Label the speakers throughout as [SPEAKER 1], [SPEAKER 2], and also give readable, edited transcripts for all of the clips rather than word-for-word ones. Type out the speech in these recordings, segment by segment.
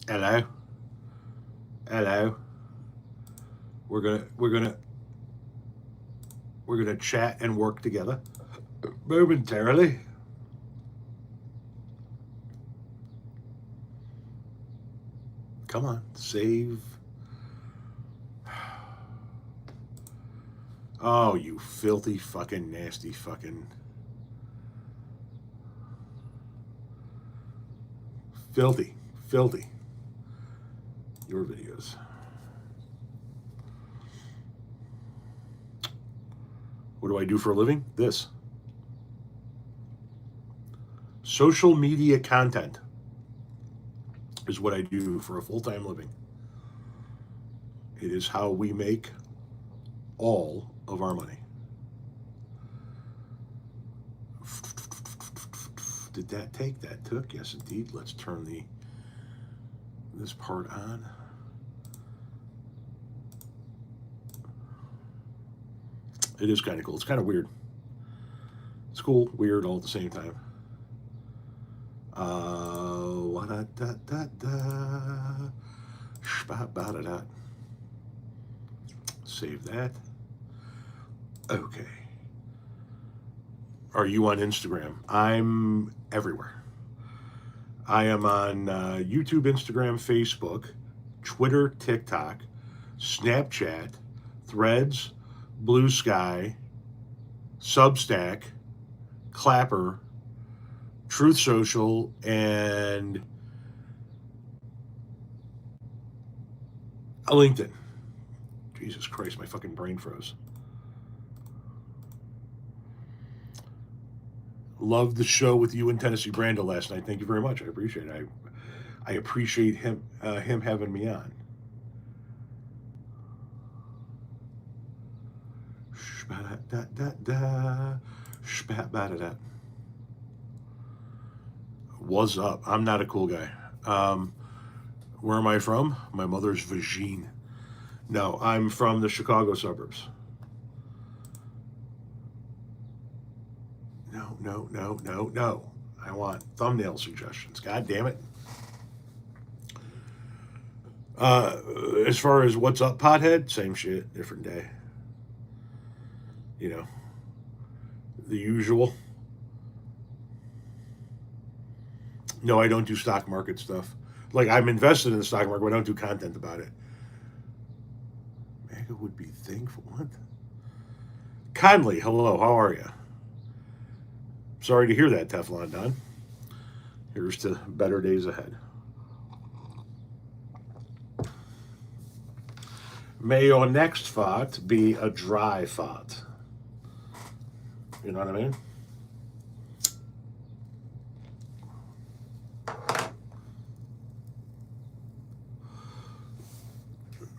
[SPEAKER 1] Hello, hello. We're gonna we're gonna we're gonna chat and work together momentarily. Come on, save. Oh, you filthy fucking nasty fucking filthy, filthy. Your videos. What do I do for a living? This social media content is what I do for a full time living. It is how we make all of our money. Did that take? That took? Yes, indeed. Let's turn this part on. It is kind of cool. It's kind of weird. It's cool, weird, all at the same time. Da da da da. Da. Save that. Okay. Are you on Instagram? I'm everywhere. I am on YouTube, Instagram, Facebook, Twitter, TikTok, Snapchat, Threads, Blue Sky, Substack, Clapper, Truth Social, and LinkedIn. Jesus Christ, my fucking brain froze. Loved the show with you and Tennessee Brando last night. Thank you very much. I appreciate it. I appreciate him having me on. What's up? I'm not a cool guy. Where am I from? My mother's Virgin. No, I'm from the Chicago suburbs. No. I want thumbnail suggestions. God damn it. Uh, as far as what's up, pothead, same shit, different day. You know, the usual. No, I don't do stock market stuff. Like, I'm invested in the stock market, but I don't do content about it. Mega would be thankful. What? Conley, hello, how are you? Sorry to hear that, Teflon Don. Here's to better days ahead. May your next fart be a dry fart. You know what I mean?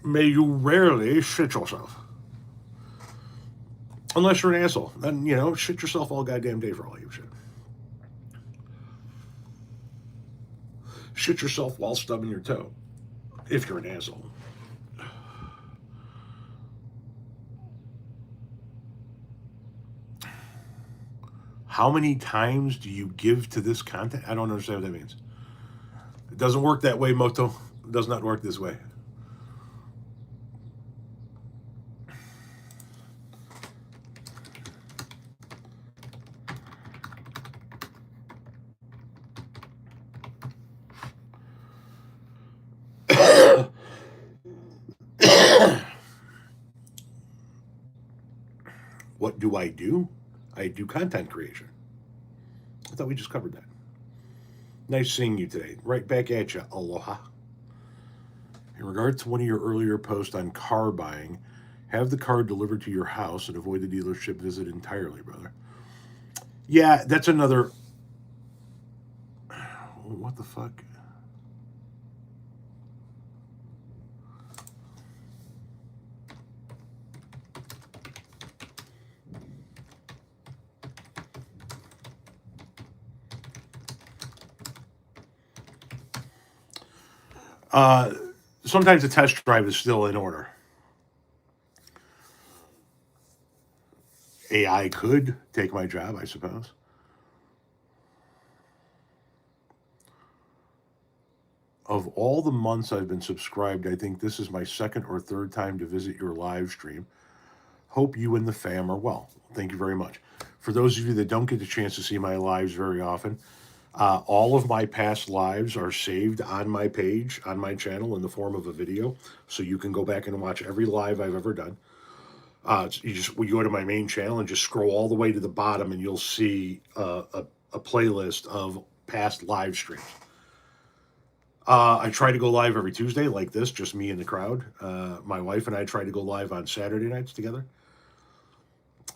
[SPEAKER 1] May you rarely shit yourself. Unless you're an asshole. Then, shit yourself all goddamn day for all you shit. Shit yourself while stubbing your toe. If you're an asshole. How many times do you give to this content? I don't understand what that means. It doesn't work that way, Moto. It does not work this way. What do I do? I do content creation. I thought we just covered that. Nice seeing you today. Right back at you. Aloha. In regard to one of your earlier posts on car buying, have the car delivered to your house and avoid the dealership visit entirely, brother. Yeah, that's another. What the fuck? Uh, Sometimes the test drive is still in order. AI could take my job, I suppose. of all the months I've been subscribed, I think this is my second or third time to visit your live stream. Hope you and the fam are well. Thank you very much. For those of you that don't get the chance to see my lives very often, all of my past lives are saved on my page, on my channel, in the form of a video. So you can go back and watch every live I've ever done. You go to my main channel and just scroll all the way to the bottom, and you'll see a playlist of past live streams. I try to go live every Tuesday like this, just me and the crowd. My wife and I try to go live on Saturday nights together.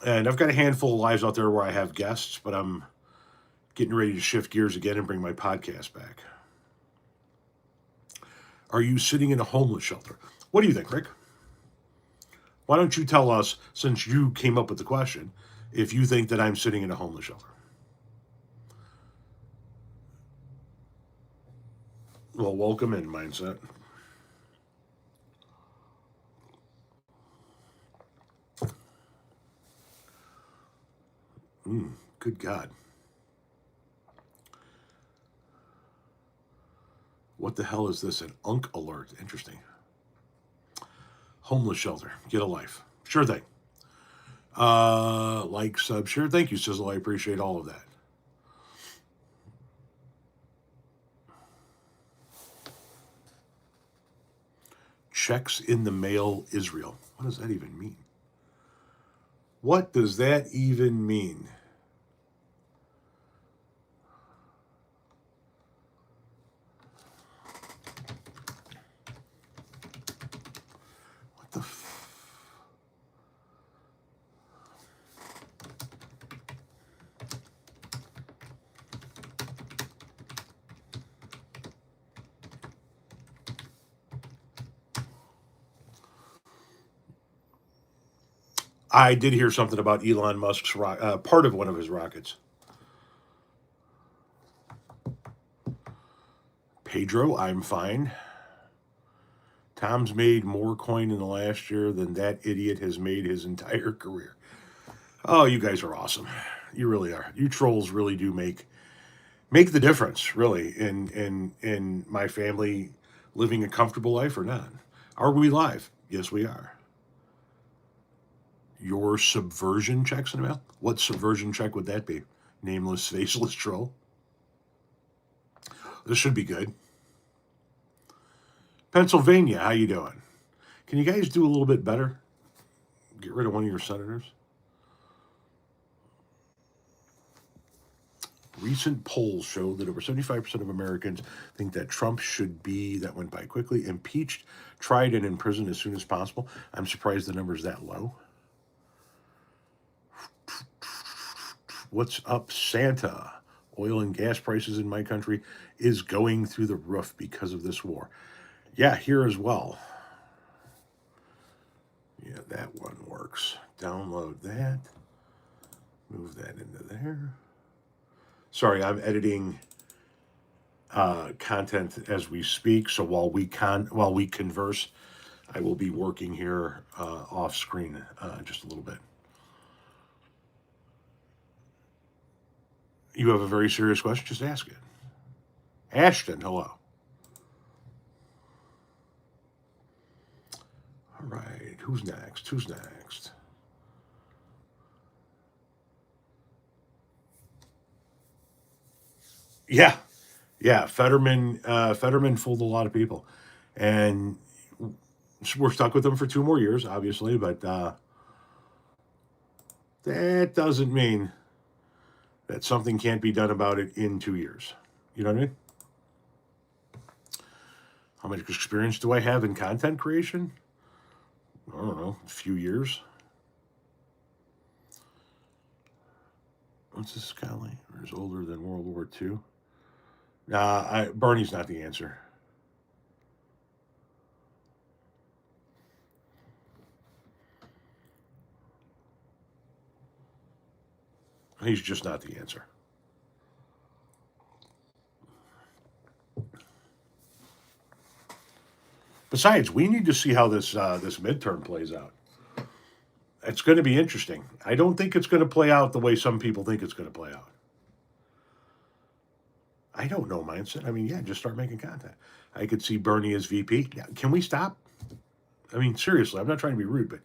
[SPEAKER 1] And I've got a handful of lives out there where I have guests, but I'm getting ready to shift gears again and bring my podcast back. Are you sitting in a homeless shelter? What do you think, Rick? Why don't you tell us, since you came up with the question, if you think that I'm sitting in a homeless shelter? Well, welcome in, Mindset. Good God. What the hell is this? An UNC alert. Interesting. Homeless shelter. Get a life. Sure thing. Like, sub, share. Thank you, Sizzle. I appreciate all of that. Checks in the mail, Israel. What does that even mean? What does that even mean? What the I did hear something about Elon Musk's part of one of his rockets. Pedro, I'm fine. Tom's made more coin in the last year than that idiot has made his entire career. Oh, you guys are awesome. You really are. You trolls really do make the difference, really, in my family living a comfortable life or not. Are we live? Yes, we are. Your subversion checks in the mail? What subversion check would that be? Nameless, faceless troll? This should be good. Pennsylvania, how you doing? Can you guys do a little bit better? Get rid of one of your senators? Recent polls show that over 75% of Americans think that Trump should be, that went by quickly, impeached, tried, and imprisoned as soon as possible. I'm surprised the number's that low. What's up, Santa? Oil and gas prices in my country is going through the roof because of this war. Yeah, here as well. Yeah, that one works. Download that. Move that into there. Sorry, I'm editing content as we speak. So while we converse, I will be working here off screen just a little bit. You have a very serious question? Just ask it. Ashton, hello. All right, who's next? Who's next? Yeah, Fetterman fooled a lot of people, and we're stuck with him for 2 more years, obviously. But that doesn't mean that something can't be done about it in 2 years. You know what I mean? How much experience do I have in content creation? I don't know, a few years. What's this guy like? Or is older than World War II? Bernie's not the answer. He's just not the answer. Besides, we need to see how this midterm plays out. It's going to be interesting. I don't think it's going to play out the way some people think it's going to play out. I don't know mindset. I mean, yeah, just start making content. I could see Bernie as VP. Yeah, can we stop? I mean, seriously, I'm not trying to be rude, but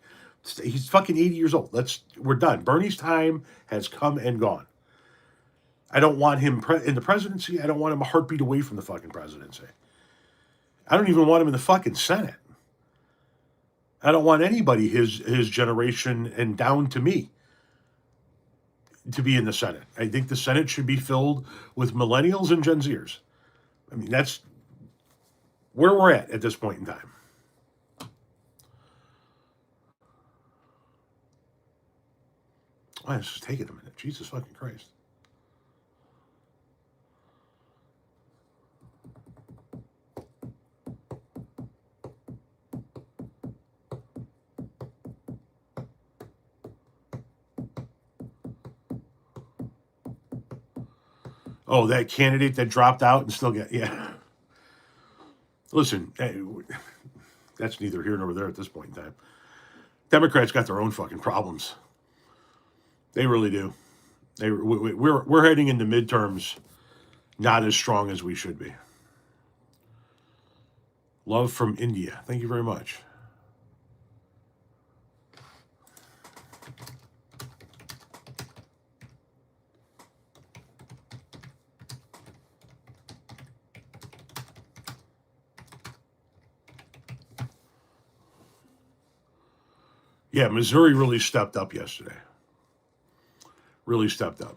[SPEAKER 1] he's fucking 80 years old. We're done. Bernie's time has come and gone. I don't want him in the presidency. I don't want him a heartbeat away from the fucking presidency. I don't even want him in the fucking Senate. I don't want anybody his generation and down to me to be in the Senate. I think the Senate should be filled with millennials and Gen Zers. I mean, that's where we're at this point in time. Oh, this is taking a minute. Jesus fucking Christ. Oh, that candidate that dropped out and still got, yeah. Listen, that's neither here nor there at this point in time. Democrats got their own fucking problems. They really do. We're heading into midterms not as strong as we should be. Love from India. Thank you very much. Yeah, Missouri really stepped up yesterday. Really stepped up.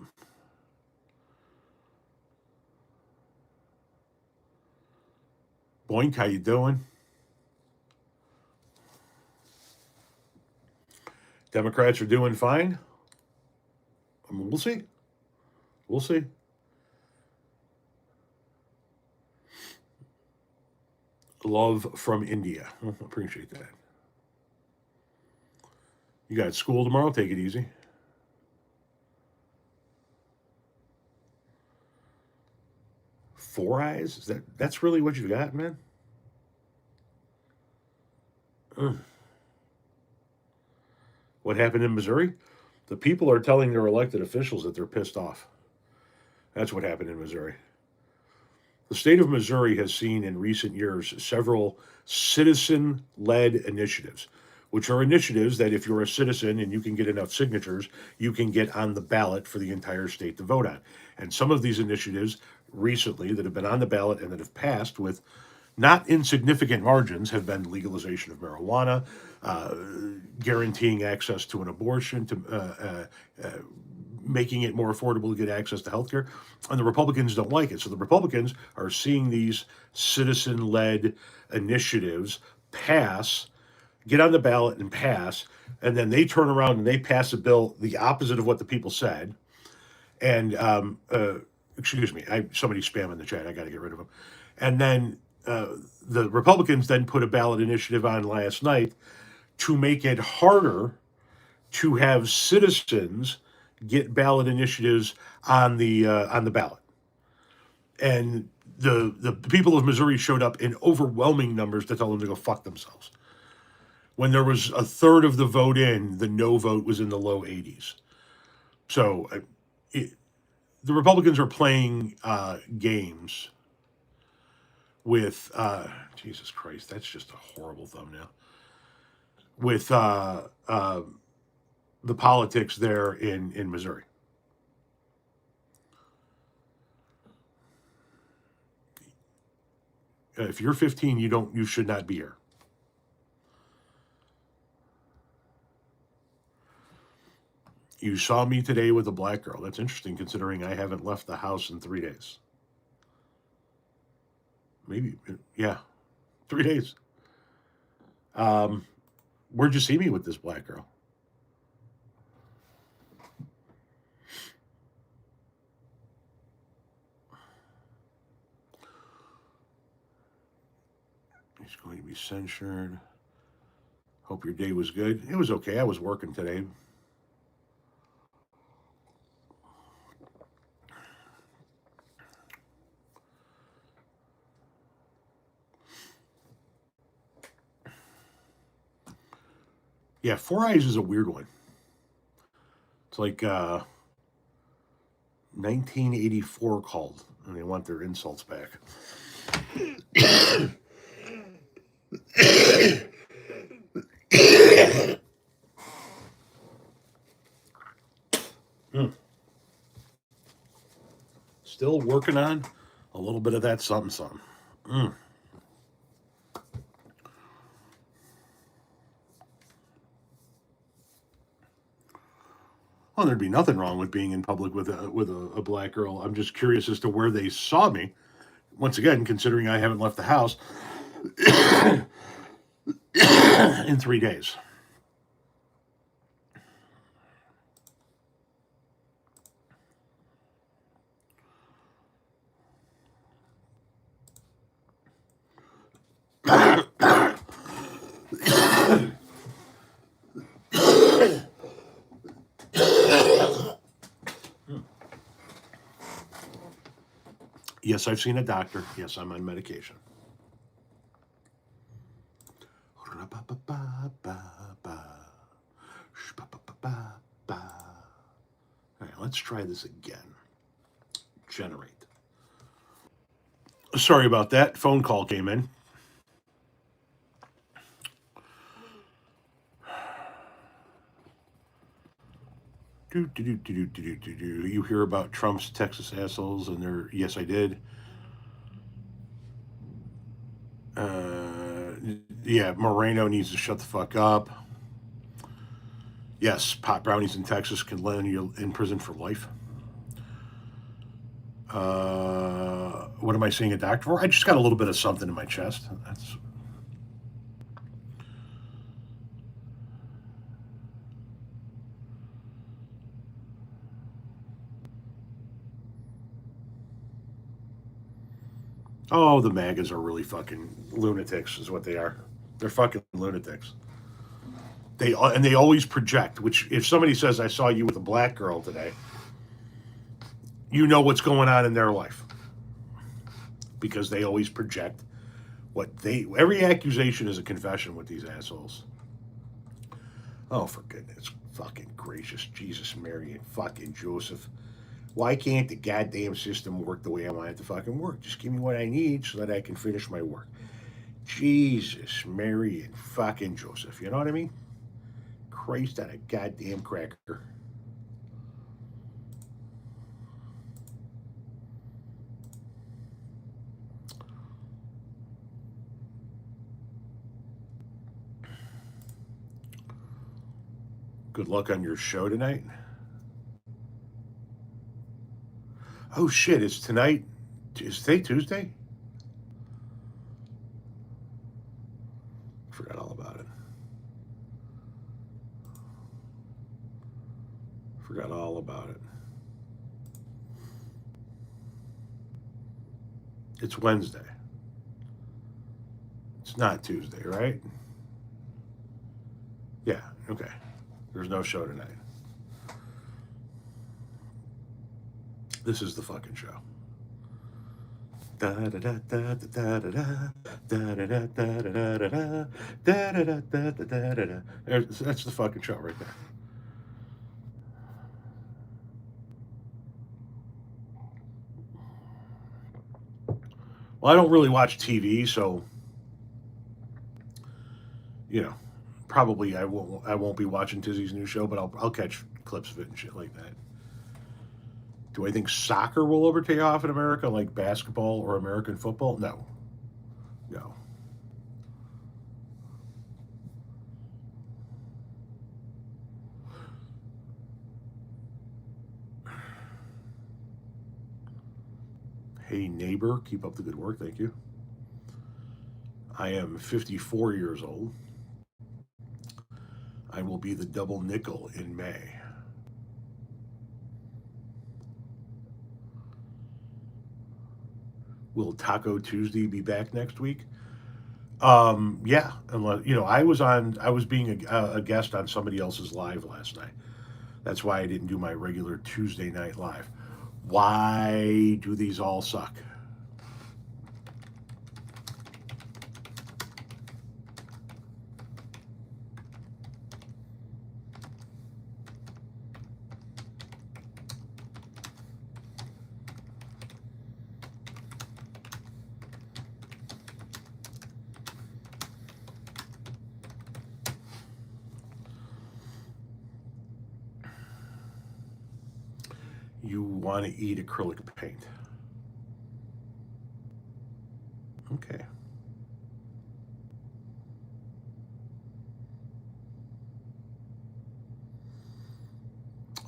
[SPEAKER 1] Boink, how you doing? Democrats are doing fine. I mean, we'll see. We'll see. Love from India. Appreciate that. You got school tomorrow. Take it easy. Four eyes? That's really what you got, man? Ugh. What happened in Missouri? The people are telling their elected officials that they're pissed off. That's what happened in Missouri. The state of Missouri has seen in recent years several citizen led initiatives, which are initiatives that if you're a citizen and you can get enough signatures, you can get on the ballot for the entire state to vote on. And some of these initiatives recently that have been on the ballot and that have passed with not insignificant margins have been legalization of marijuana, guaranteeing access to an abortion, to making it more affordable to get access to healthcare. And the Republicans don't like it. So the Republicans are seeing these citizen led initiatives pass, get on the ballot and pass, and then they turn around and they pass a bill the opposite of what the people said. And excuse me, somebody's spamming the chat. I got to get rid of them. And then the Republicans then put a ballot initiative on last night to make it harder to have citizens get ballot initiatives on the ballot. And the people of Missouri showed up in overwhelming numbers to tell them to go fuck themselves. When there was a third of the vote in, the no vote was in the low 80s. So the Republicans are playing games with Jesus Christ, that's just a horrible thumbnail. With the politics there in Missouri. If you're 15, you should not be here. You saw me today with a black girl. That's interesting considering I haven't left the house in 3 days. Maybe, yeah, 3 days. Where'd you see me with this black girl? He's going to be censured. Hope your day was good. It was okay. I was working today. Yeah, Four Eyes is a weird one. It's like 1984 called. and they want their insults back. Still working on a little bit of that something something. Well, there'd be nothing wrong with being in public with a black girl. I'm just curious as to where they saw me. Once again, considering I haven't left the house in 3 days. Yes, I've seen a doctor. Yes, I'm on medication. All right, let's try this again. Generate. Sorry about that. Phone call came in. You hear about Trump's Texas assholes and their... Yes, I did. Yeah, Moreno needs to shut the fuck up. Yes, pot brownies in Texas can land you in prison for life. What am I seeing a doctor for? I just got a little bit of something in my chest. That's... Oh, the MAGAs are really fucking lunatics, is what they are. They're fucking lunatics. They always project. Which, if somebody says, "I saw you with a black girl today," you know what's going on in their life, because they always project what they... Every accusation is a confession with these assholes. Oh, for goodness fucking gracious, Jesus, Mary, and fucking Joseph. Why can't the goddamn system work the way I want it to fucking work? Just give me what I need so that I can finish my work. Jesus, Mary, and fucking Joseph. You know what I mean? Christ on a goddamn cracker. Good luck on your show tonight. Oh shit, it's tonight. Is today Tuesday? Forgot all about it. Forgot all about it. It's Wednesday. It's not Tuesday, right? Yeah, okay. There's no show tonight. This is the fucking show. That's the fucking show right there. Well, I don't really watch TV, so you know, probably I won't be watching Tizzy's new show, but I'll catch clips of it and shit like that. Do I think soccer will ever take off in America like basketball or American football? No. No. Hey, neighbor, keep up the good work. Thank you. I am 54 years old. I will be the double nickel in May. Will Taco Tuesday be back next week? Yeah, unless I was being a guest on somebody else's live last night. That's why I didn't do my regular Tuesday night live. Why do these all suck? You want to eat acrylic paint. Okay.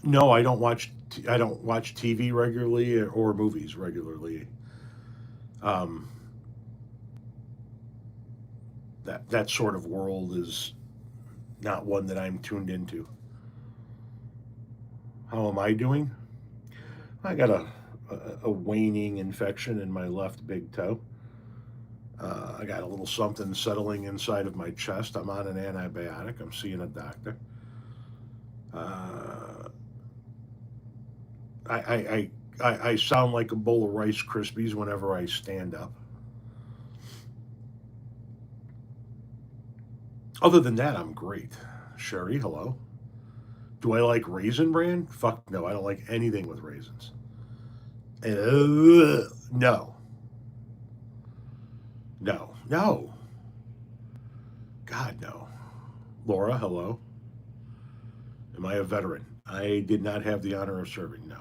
[SPEAKER 1] No, I don't watch. I don't watch TV regularly or movies regularly. Um, that sort of world is not one that I'm tuned into. How am I doing? I got a waning infection in my left big toe. I got a little something settling inside of my chest. I'm on an antibiotic. I'm seeing a doctor. Uh, I sound like a bowl of Rice Krispies whenever I stand up. Other than that, I'm great. Sherry, hello. Do I like Raisin Bran? Fuck no, I don't like anything with raisins. No, no. God, no. Laura, hello. Am I a veteran? I did not have the honor of serving, no.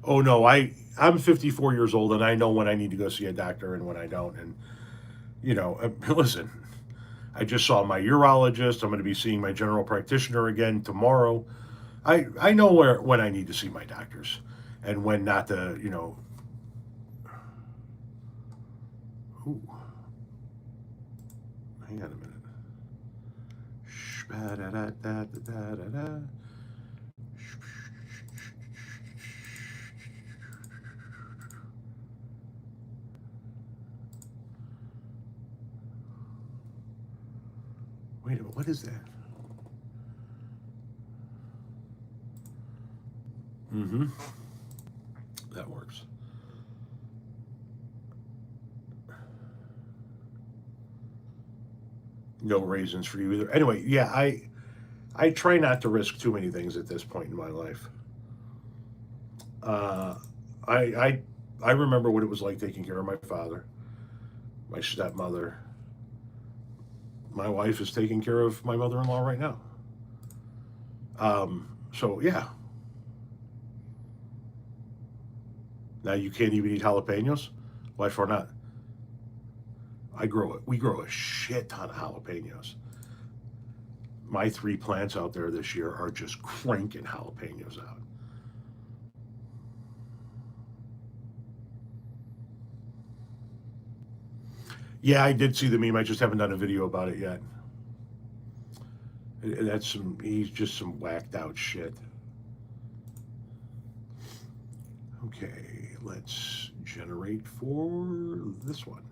[SPEAKER 1] Oh no, I'm 54 years old and I know when I need to go see a doctor and when I don't. And listen, I just saw my urologist. I'm going to be seeing my general practitioner again tomorrow. I know where when I need to see my doctors and when not to. Ooh, hang on a minute. Shh-ba-da-da-da-da-da-da. Wait a minute, what is that? Mm-hmm. That works. No raisins for you either. Anyway, yeah, I try not to risk too many things at this point in my life. Uh, I I I remember what it was like taking care of my father, my stepmother. My wife is taking care of my mother-in-law right now. So yeah, now you can't even eat jalapenos. Why for not? I grow it. We grow a shit ton of jalapenos. My three plants out there this year are just cranking jalapenos out. Yeah, I did see the meme. I just haven't done a video about it yet. That's some. He's just some whacked out shit. Okay, let's generate for this one.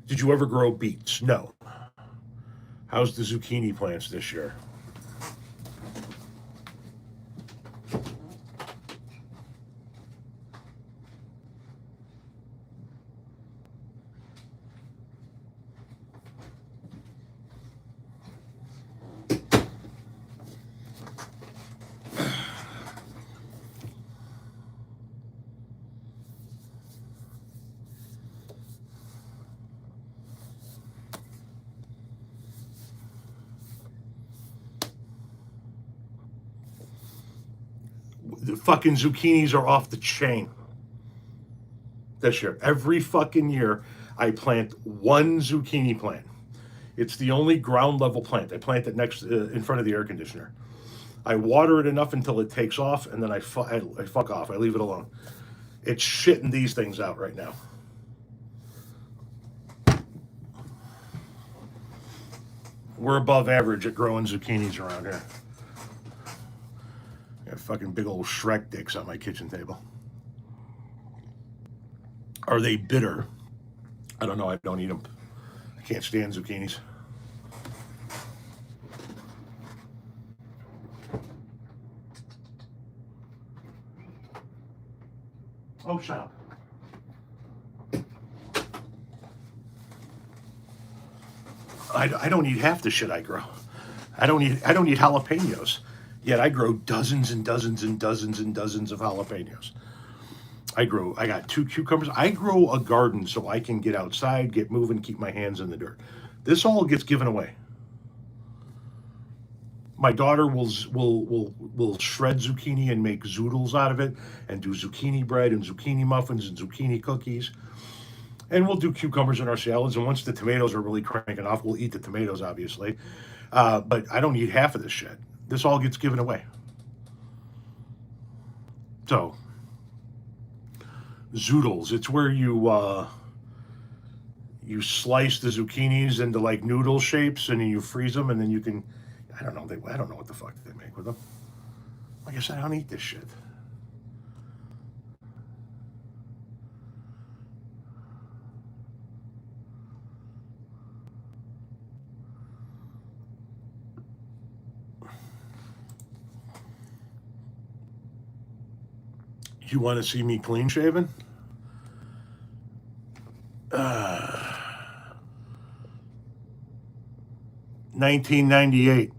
[SPEAKER 1] Did you ever grow beets? No. How's the zucchini plants this year? The fucking zucchinis are off the chain this year. Every fucking year, I plant one zucchini plant. It's the only ground level plant. I plant it next in front of the air conditioner. I water it enough until it takes off, and then I fuck off. I leave it alone. It's shitting these things out right now. We're above average at growing zucchinis around here. Got fucking big old Shrek dicks on my kitchen table. Are they bitter? I don't know. I don't eat them. I can't stand zucchinis. Oh, shut up. I don't eat half the shit I grow. I don't eat jalapenos. Yet I grow dozens and dozens and dozens and dozens of jalapenos. I got two cucumbers. I grow a garden so I can get outside, get moving, keep my hands in the dirt. This all gets given away. My daughter will shred zucchini and make zoodles out of it, and do zucchini bread and zucchini muffins and zucchini cookies. And we'll do cucumbers in our salads. And once the tomatoes are really cranking off, we'll eat the tomatoes, obviously. But I don't eat half of this shit. This all gets given away. So, zoodles. It's where you slice the zucchinis into like noodle shapes, and then you freeze them, and then you can. I don't know. I don't know what the fuck they make with them. Like I said, I don't eat this shit. You want to see me clean shaven? 1998.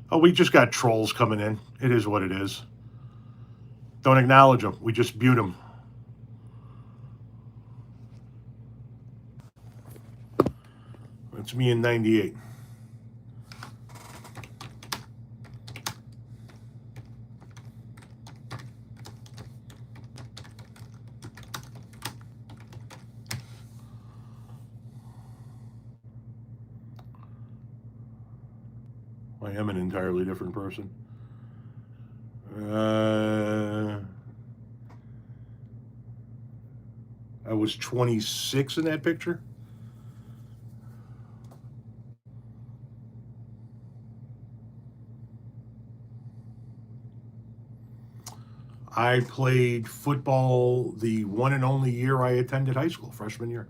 [SPEAKER 1] Oh, we just got trolls coming in. It is what it is. Don't acknowledge them. We just mute them. It's me in 98. I am an entirely different person. I was 26 in that picture. I played football the one and only year I attended high school, freshman year.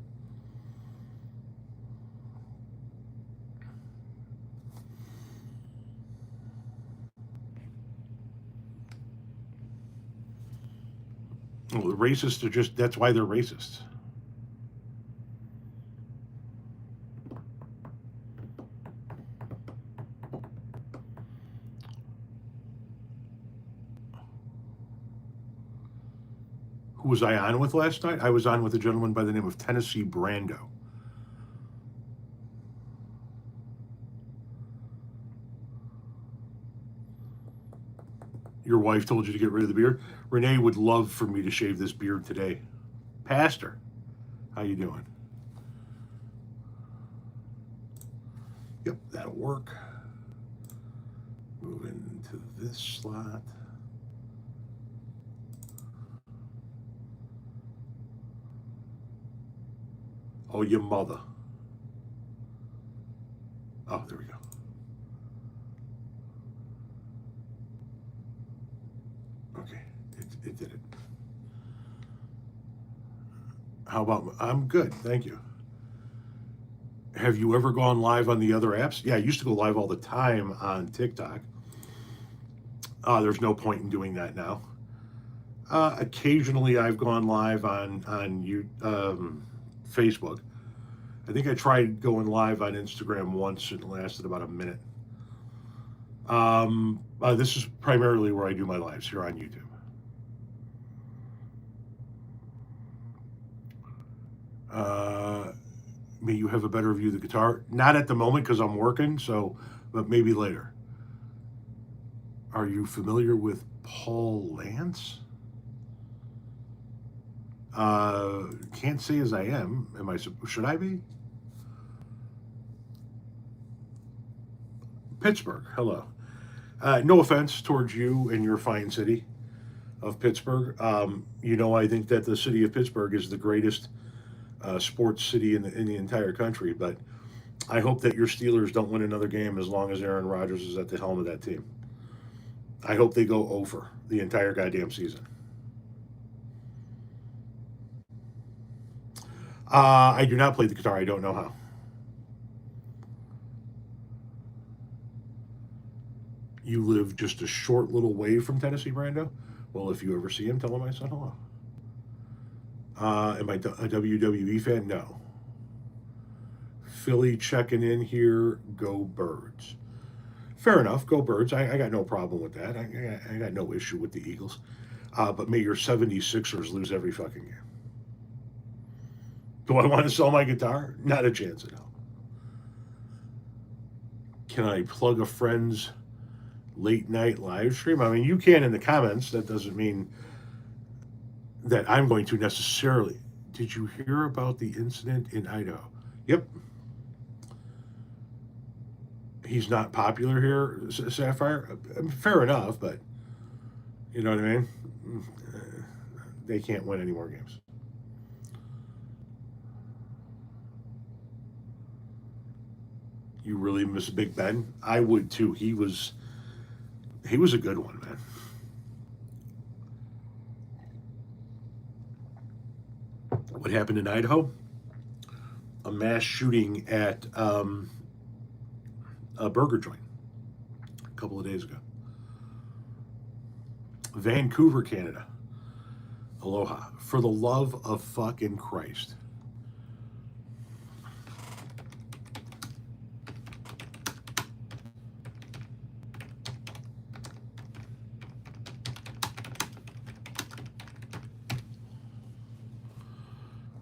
[SPEAKER 1] Well, the racists are just, that's why they're racists. Who was I on with last night? I was on with a gentleman by the name of Tennessee Brando. Your wife told you to get rid of the beard? Renee would love for me to shave this beard today. Pastor, how you doing? Yep, that'll work. Move into this slot. Oh, your mother. Oh, there we go. Okay, it did it. How about, I'm good, thank you. Have you ever gone live on the other apps? Yeah, I used to go live all the time on TikTok. There's no point in doing that now. Occasionally, I've gone live on Facebook. I think I tried going live on Instagram once. It lasted about a minute. This is primarily where I do my lives, here on YouTube. May you have a better view of the guitar. Not at the moment because I'm working, but maybe later. Are you familiar with Paul Lance? Can't say as I am. Should I be? Pittsburgh, hello. No offense towards you and your fine city of Pittsburgh. I think that the city of Pittsburgh is the greatest sports city in the entire country, but I hope that your Steelers don't win another game as long as Aaron Rodgers is at the helm of that team. I hope they go over the entire goddamn season. I do not play the guitar. I don't know how. You live just a short little way from Tennessee Brando? Well, if you ever see him, tell him I said hello. Am I a WWE fan? No. Philly checking in here. Go Birds. Fair enough. Go Birds. I got no problem with that. I got no issue with the Eagles. But may your 76ers lose every fucking game. Do I want to sell my guitar? Not a chance in hell. Can I plug a friend's late night live stream? I mean, you can in the comments. That doesn't mean that I'm going to necessarily. Did you hear about the incident in Idaho? Yep. He's not popular here, Sapphire. Fair enough, but you know what I mean? They can't win any more games. You really miss Big Ben? I would too. He was a good one, man. What happened in Idaho? A mass shooting at a burger joint a couple of days ago. Vancouver, Canada. Aloha. For the love of fucking Christ.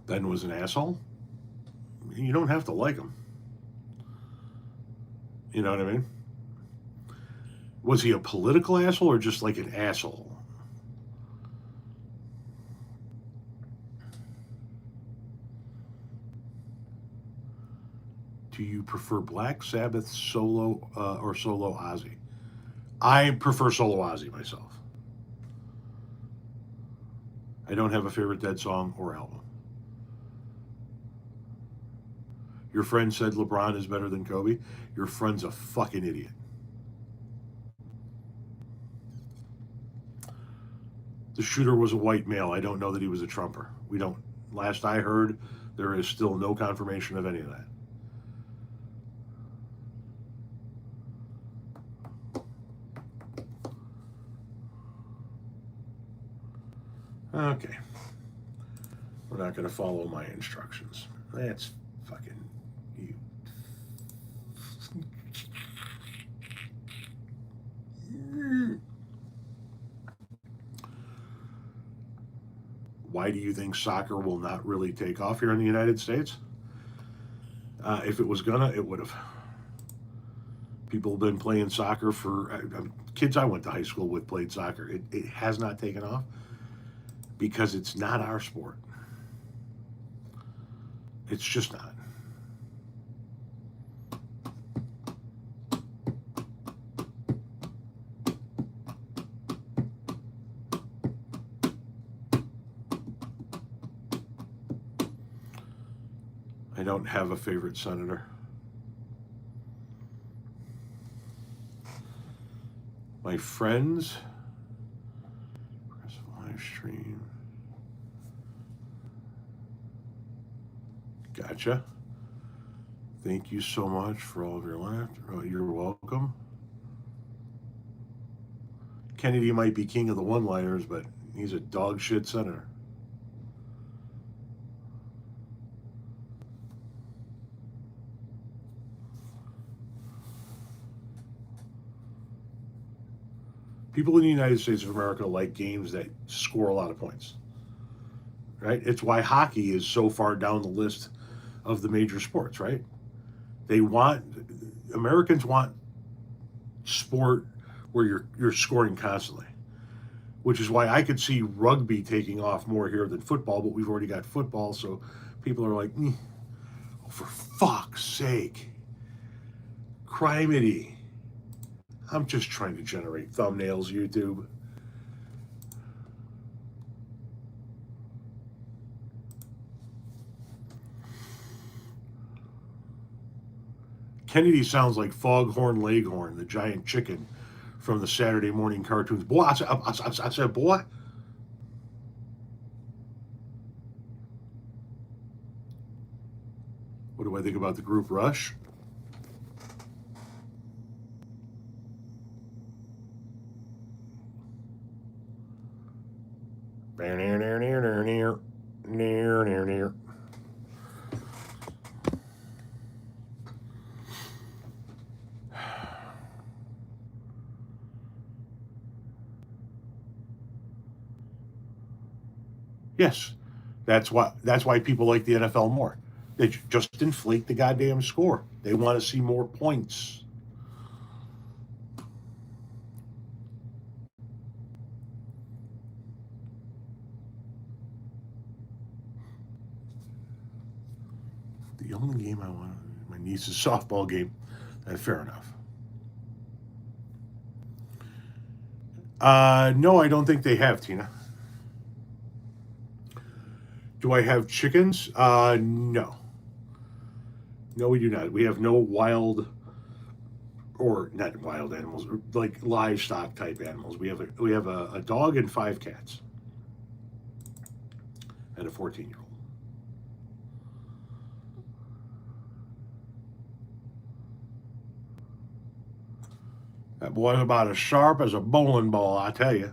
[SPEAKER 1] Ben was an asshole. You don't have to like him. You know what I mean? Was he a political asshole or just like an asshole? Do you prefer Black Sabbath solo or solo Ozzy? I prefer solo Ozzy myself. I don't have a favorite Dead song or album. Your friend said LeBron is better than Kobe. Your friend's a fucking idiot. The shooter was a white male. I don't know that he was a Trumper. We don't. Last I heard, there is still no confirmation of any of that. Okay. We're not going to follow my instructions. That's fucking you. Why do you think soccer will not really take off here in the United States? If it was gonna, it would have. People have been playing soccer for kids I went to high school with played soccer. It has not taken off because it's not our sport. It's just not. I don't have a favorite senator. My friends, press live stream. Gotcha. Thank you so much for all of your laughter. Oh, you're welcome. Kennedy might be king of the one-liners, but he's a dog shit senator. People in the United States of America like games that score a lot of points, right? It's why hockey is so far down the list of the major sports, right? Americans want sport where you're scoring constantly, which is why I could see rugby taking off more here than football, but we've already got football, so people are like, oh, for fuck's sake, criminy. I'm just trying to generate thumbnails, YouTube. Kennedy sounds like Foghorn Leghorn, the giant chicken from the Saturday morning cartoons. Boy, I said, boy. What do I think about the group Rush? Near. Yes, that's why people like the NFL more. They just inflate the goddamn score. They want to see more points. The only game I want, my niece's softball game. Fair enough. No, I don't think they have, Tina. Do I have chickens? No. No, we do not. We have no wild, or not wild animals, like livestock type animals. We have a dog and 5 cats and a 14-year-old. That boy's about as sharp as a bowling ball, I tell you.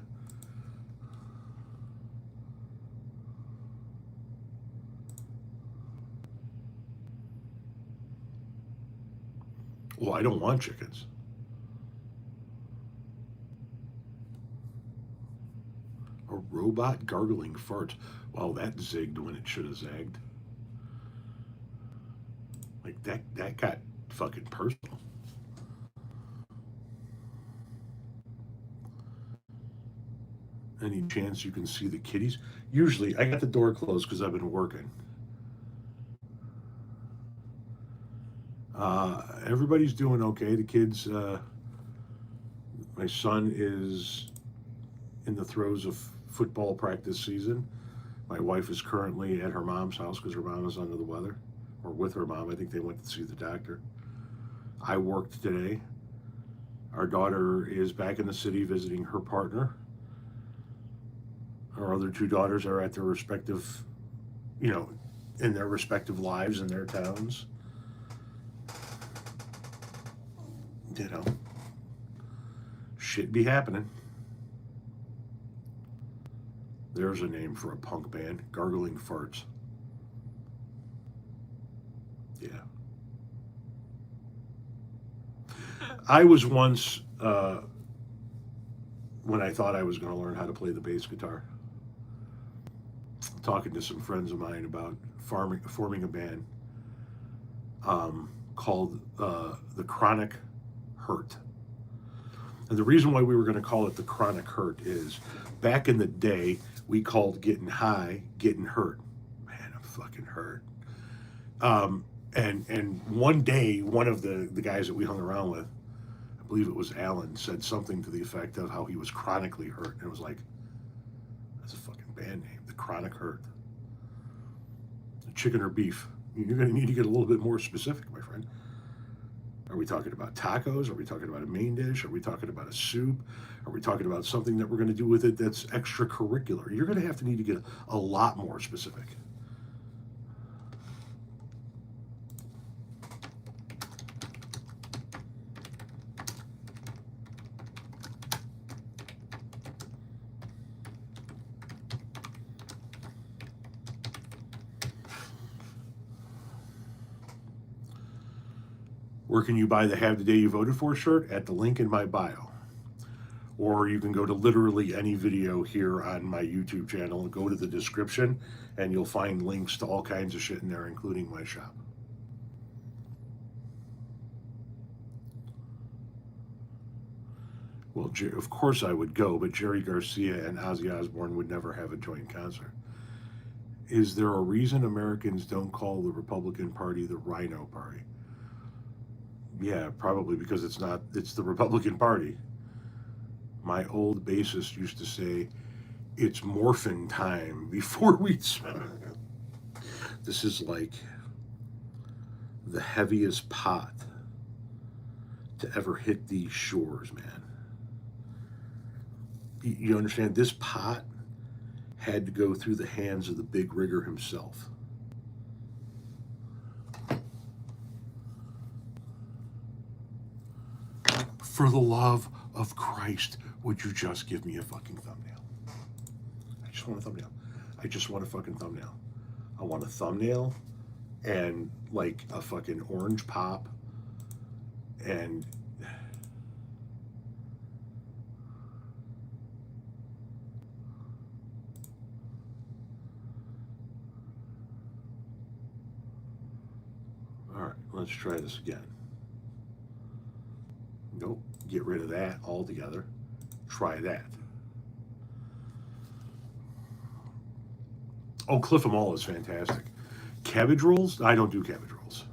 [SPEAKER 1] Well, I don't want chickens. A robot gargling farts. Well, that zigged when it should have zagged. Like that got fucking personal. Any chance you can see the kitties? Usually, I got the door closed because I've been working. Everybody's doing okay. The kids, my son is in the throes of football practice season. My wife is currently at her mom's house because her mom is under the weather, or with her mom. I think they went to see the doctor. I worked today. Our daughter is back in the city visiting her partner. Our other 2 daughters are at their respective, you know, in their respective lives in their towns. You know, shit be happening. There's a name for a punk band, Gargling Farts. Yeah. I was once, when I thought I was going to learn how to play the bass guitar, talking to some friends of mine about forming a band called The Chronic Hurt. And the reason why we were going to call it The Chronic Hurt is back in the day, we called getting high getting hurt. Man, I'm fucking hurt. And one day, one of the guys that we hung around with, I believe it was Alan, said something to the effect of how he was chronically hurt. And it was like, that's a fucking band name, The Chronic Hurt. Chicken or beef? You're going to need to get a little bit more specific, my friend. Are we talking about tacos? Are we talking about a main dish? Are we talking about a soup? Are we talking about something that we're going to do with it that's extracurricular? You're going to have to need to get a lot more specific. Where can you buy the Have the Day You Voted For shirt? At the link in my bio. Or you can go to literally any video here on my YouTube channel and go to the description, and you'll find links to all kinds of shit in there, including my shop. Well, of course I would go, but Jerry Garcia and Ozzy Osbourne would never have a joint concert. Is there a reason Americans don't call the Republican Party the Rhino Party? Yeah, probably because it's the Republican Party. My old bassist used to say, it's morphin time before we. This is like the heaviest pot to ever hit these shores, man. You understand? This pot had to go through the hands of the big rigger himself. For the love of Christ, would you just give me a fucking thumbnail? I just want a thumbnail. I just want a fucking thumbnail. I want a thumbnail and like a fucking orange pop and Let's try this again. Nope. Get rid of that altogether. Try that. Oh, Cliff 'em all is fantastic. Cabbage rolls? I don't do cabbage rolls.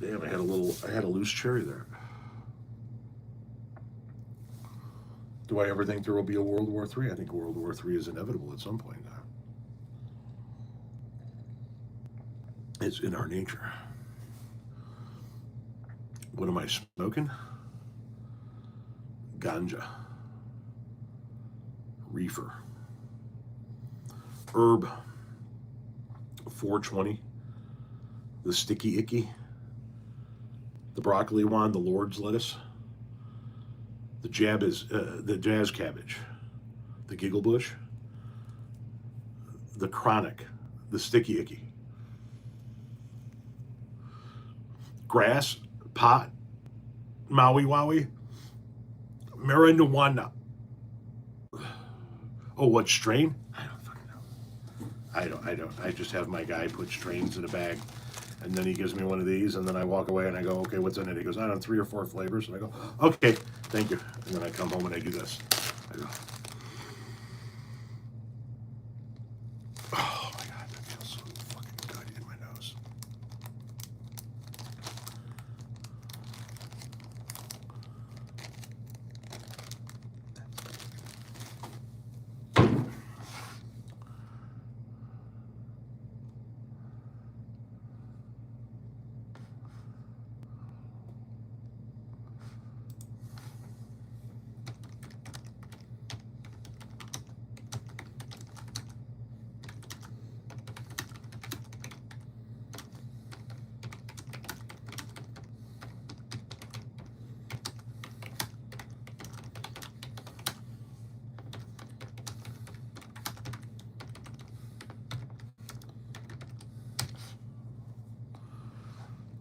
[SPEAKER 1] Damn, I had a loose cherry there. Do I ever think there will be a World War III? I think World War III is inevitable at some point now. It's in our nature. What am I smoking? Ganja. Reefer. Herb. 420. The sticky icky. The broccoli wand, the Lord's lettuce. The jazz cabbage. The giggle bush. The chronic. The sticky icky. Grass, pot, Maui Wowie, Marijuana. Oh, what strain? I don't fucking know. I don't. I just have my guy put strains in a bag, and then he gives me one of these, and then I walk away and I go, okay, what's in it? He goes, I don't know, 3 or 4 flavors, and I go, okay, thank you. And then I come home and I do this. I go, oh my god, that feels so fucking good in my nose.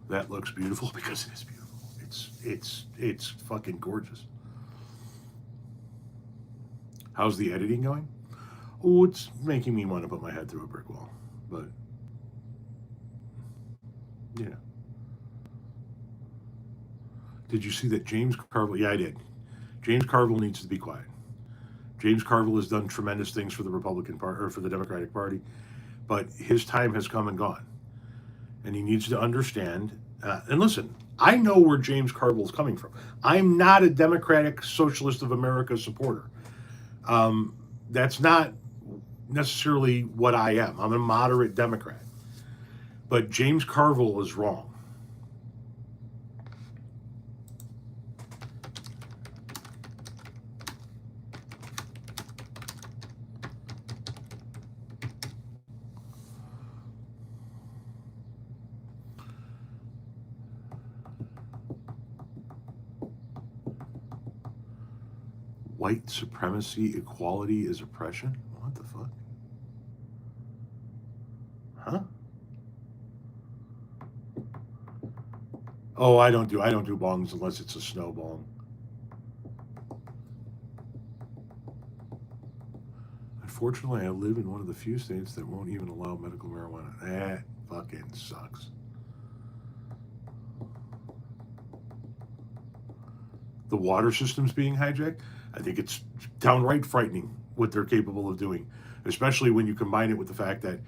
[SPEAKER 1] That looks beautiful because it is beautiful. It's fucking gorgeous. How's the editing going? Oh, it's making me want to put my head through a brick wall. But yeah. Did you see that James Carville? Yeah, I did. James Carville needs to be quiet. James Carville has done tremendous things for the Republican Party or for the Democratic Party, but his time has come and gone, and he needs to understand. And listen, I know where James Carville is coming from. I'm not a Democratic Socialist of America supporter. That's not necessarily what I am. I'm a moderate Democrat. But James Carville is wrong. White supremacy, equality is oppression? What the fuck? Huh? Oh, I don't do bongs unless it's a snow bong. Unfortunately, I live in one of the few states that won't even allow medical marijuana. That fucking sucks. The water system's being hijacked. I think it's downright frightening what they're capable of doing, especially when you combine it with the fact that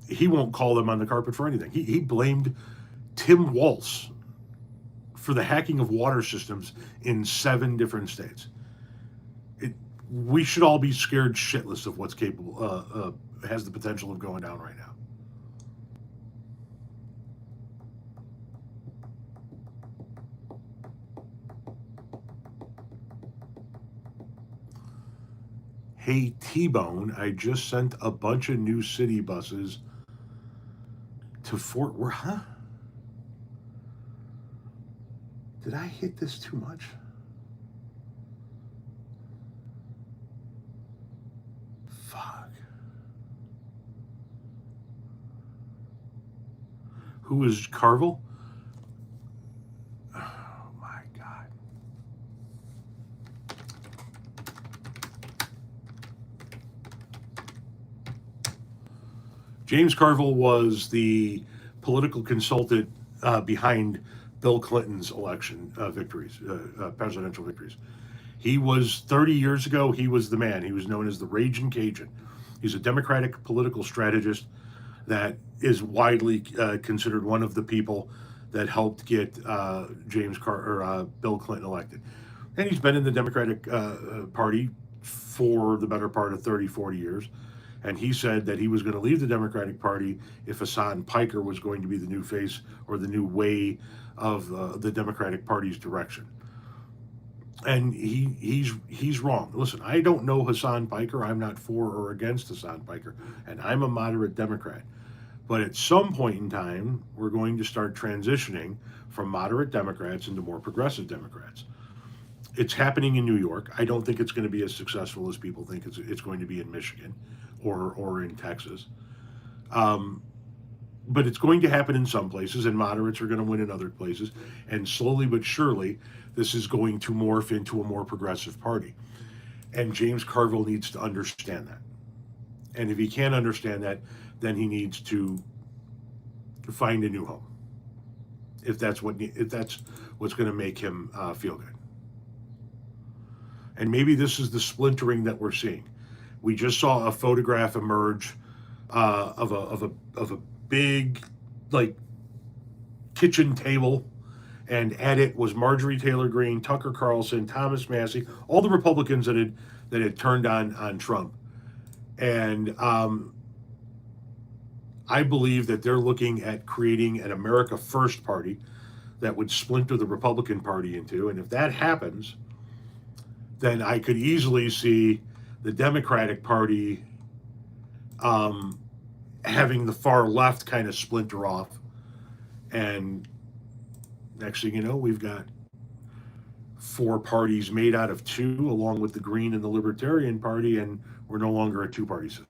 [SPEAKER 1] he won't call them on the carpet for anything. He blamed Tim Walz for the hacking of water systems in 7 different states. We should all be scared shitless of what's capable, has the potential of going down right now. Hey, T-Bone, I just sent a bunch of new city buses to Fort Worth. Huh? Did I hit this too much? Fuck. Who is Carville? James Carville was the political consultant behind Bill Clinton's election victories, presidential victories. He was 30 years ago. He was the man. He was known as the Raging Cajun. He's a Democratic political strategist that is widely considered one of the people that helped get Bill Clinton elected. And he's been in the Democratic Party for the better part of 30, 40 years. And he said that he was going to leave the Democratic Party if Hassan Piker was going to be the new face or the new way of the Democratic Party's direction. And he's wrong. Listen, I don't know Hassan Piker. I'm not for or against Hassan Piker, and I'm a moderate Democrat. But at some point in time, we're going to start transitioning from moderate Democrats into more progressive Democrats. It's happening in New York. I don't think it's going to be as successful as people think it's going to be in Michigan or in Texas. But it's going to happen in some places, and moderates are going to win in other places. And slowly but surely, this is going to morph into a more progressive party. And James Carville needs to understand that. And if he can't understand that, then he needs to find a new home. If that's what's going to make him feel good. And maybe this is the splintering that we're seeing. We just saw a photograph emerge of a big, like, kitchen table, and at it was Marjorie Taylor Greene, Tucker Carlson, Thomas Massie, all the Republicans that had turned on Trump. And I believe that they're looking at creating an America First party that would splinter the Republican Party in two. And if that happens, then I could easily see the Democratic Party having the far left kind of splinter off. And next thing you know, we've got four parties made out of two, along with the Green and the Libertarian Party, and we're no longer a two-party system.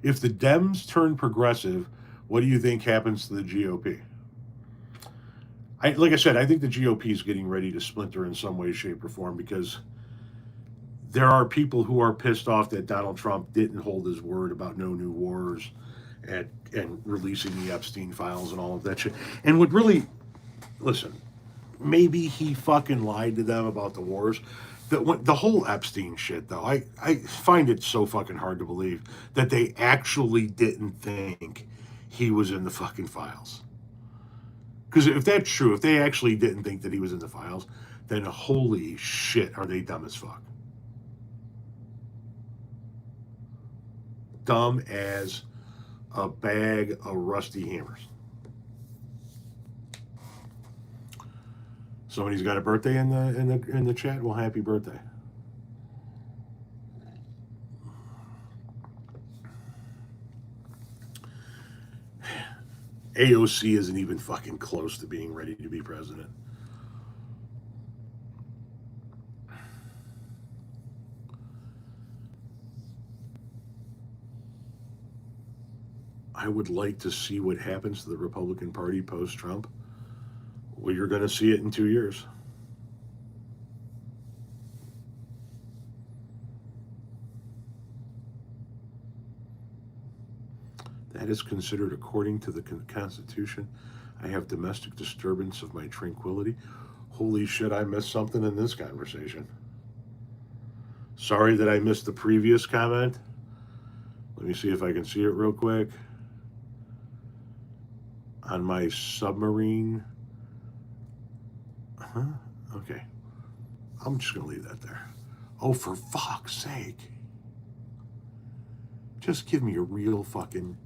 [SPEAKER 1] If the Dems turn progressive, what do you think happens to the GOP? Like I said, I think the GOP is getting ready to splinter in some way, shape, or form, because there are people who are pissed off that Donald Trump didn't hold his word about no new wars and releasing the Epstein files and all of that shit. And would really, listen, maybe he fucking lied to them about the wars. The whole Epstein shit, though, I find it so fucking hard to believe that they actually didn't think he was in the fucking files. Because if that's true, if they actually didn't think that he was in the files, then holy shit, are they dumb as fuck. Dumb as a bag of rusty hammers. Somebody's got a birthday in the chat. Well, happy birthday. AOC isn't even fucking close to being ready to be president. I would like to see what happens to the Republican Party post-Trump. Well, you're going to see it in 2 years. That is considered according to the Constitution. I have domestic disturbance of my tranquility. Holy shit, I missed something in this conversation. Sorry that I missed the previous comment. Let me see if I can see it real quick. On my submarine. Okay. I'm just going to leave that there. Oh, for fuck's sake. Just give me a real fucking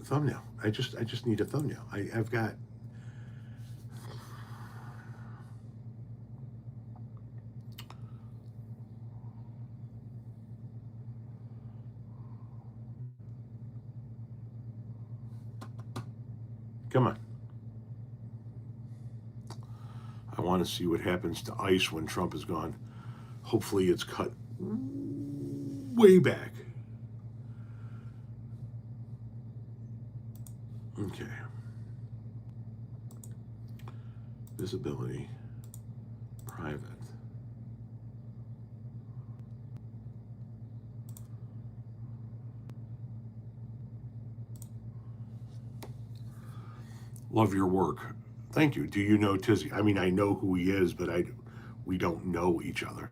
[SPEAKER 1] thumbnail. I just need a thumbnail. I've got... Come on. I want to see what happens to ICE when Trump is gone. Hopefully it's cut way back. Okay. Visibility. Private. Love your work. Thank you. Do you know Tizzy? I mean, I know who he is, but we don't know each other.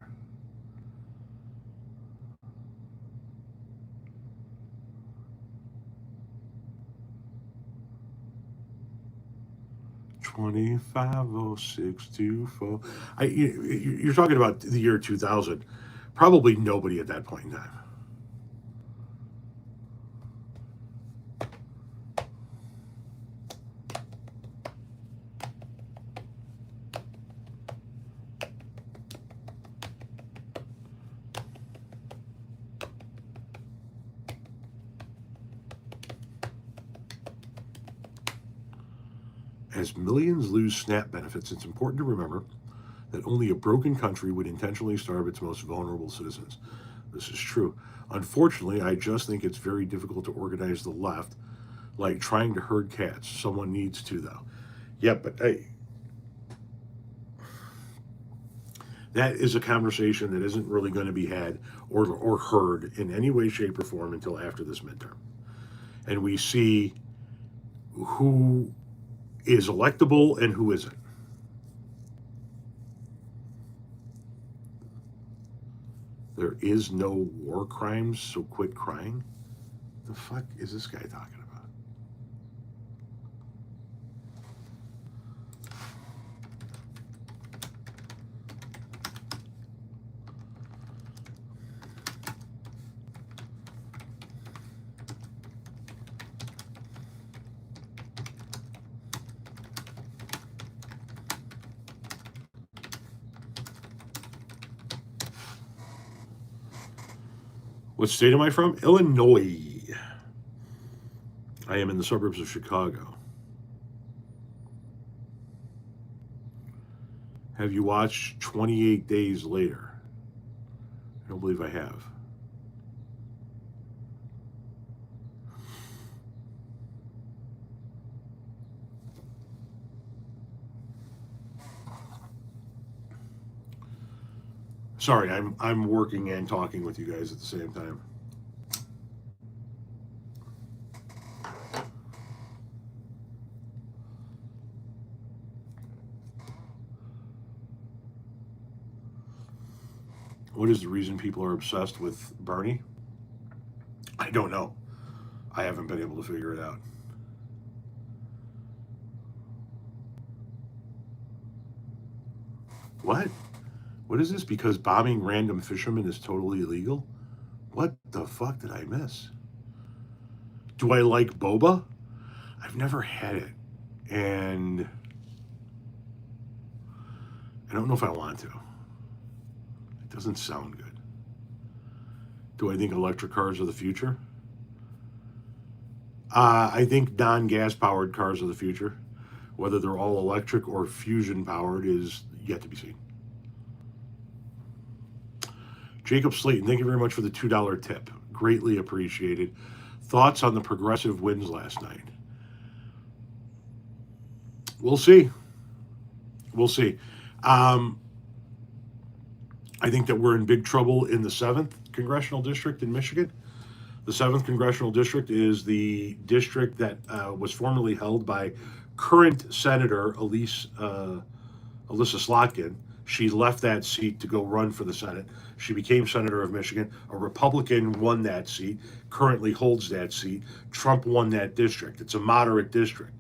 [SPEAKER 1] $25,062,4. You're talking about the year 2000. Probably nobody at that point in time. As millions lose SNAP benefits, it's important to remember that only a broken country would intentionally starve its most vulnerable citizens. This is true. Unfortunately, I just think it's very difficult to organize the left, like trying to herd cats. Someone needs to, though. Yeah, but hey, that is a conversation that isn't really going to be had or heard in any way, shape, or form until after this midterm. And we see who is electable and who isn't. There is no war crimes, so quit crying. The fuck is this guy talking about? What state am I from? Illinois. I am in the suburbs of Chicago. Have you watched 28 Days Later? I don't believe I have. Sorry, I'm working and talking with you guys at the same time. What is the reason people are obsessed with Bernie? I don't know. I haven't been able to figure it out. What? What is this? Because bombing random fishermen is totally illegal? What the fuck did I miss? Do I like boba? I've never had it. And I don't know if I want to. It doesn't sound good. Do I think electric cars are the future? I think non-gas powered cars are the future. Whether they're all electric or fusion powered is yet to be seen. Jacob Slayton, thank you very much for the $2 tip. Greatly appreciated. Thoughts on the progressive wins last night? We'll see. We'll see. I think that we're in big trouble in the 7th Congressional District in Michigan. The 7th Congressional District is the district that was formerly held by current Senator Alyssa Slotkin. She left that seat to go run for the Senate. She became Senator of Michigan. A Republican won that seat, currently holds that seat. Trump won that district. It's a moderate district.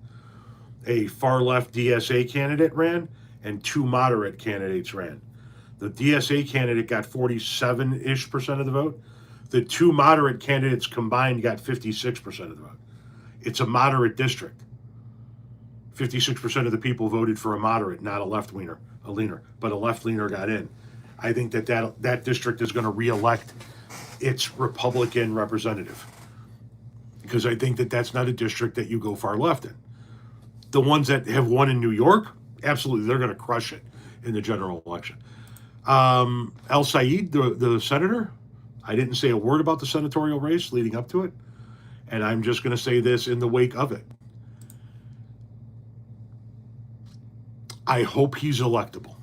[SPEAKER 1] A far-left DSA candidate ran, and 2 moderate candidates ran. The DSA candidate got 47-ish% of the vote. The 2 moderate candidates combined got 56% of the vote. It's a moderate district. 56% of the people voted for a moderate, not a left-wiener, a leaner, but a left-leaner got in. I think that district is going to re-elect its Republican representative, because I think that that's not a district that you go far left in. The ones that have won in New York, absolutely, they're going to crush it in the general election. El Said, the senator, I didn't say a word about the senatorial race leading up to it, and I'm just going to say this in the wake of it. I hope he's electable.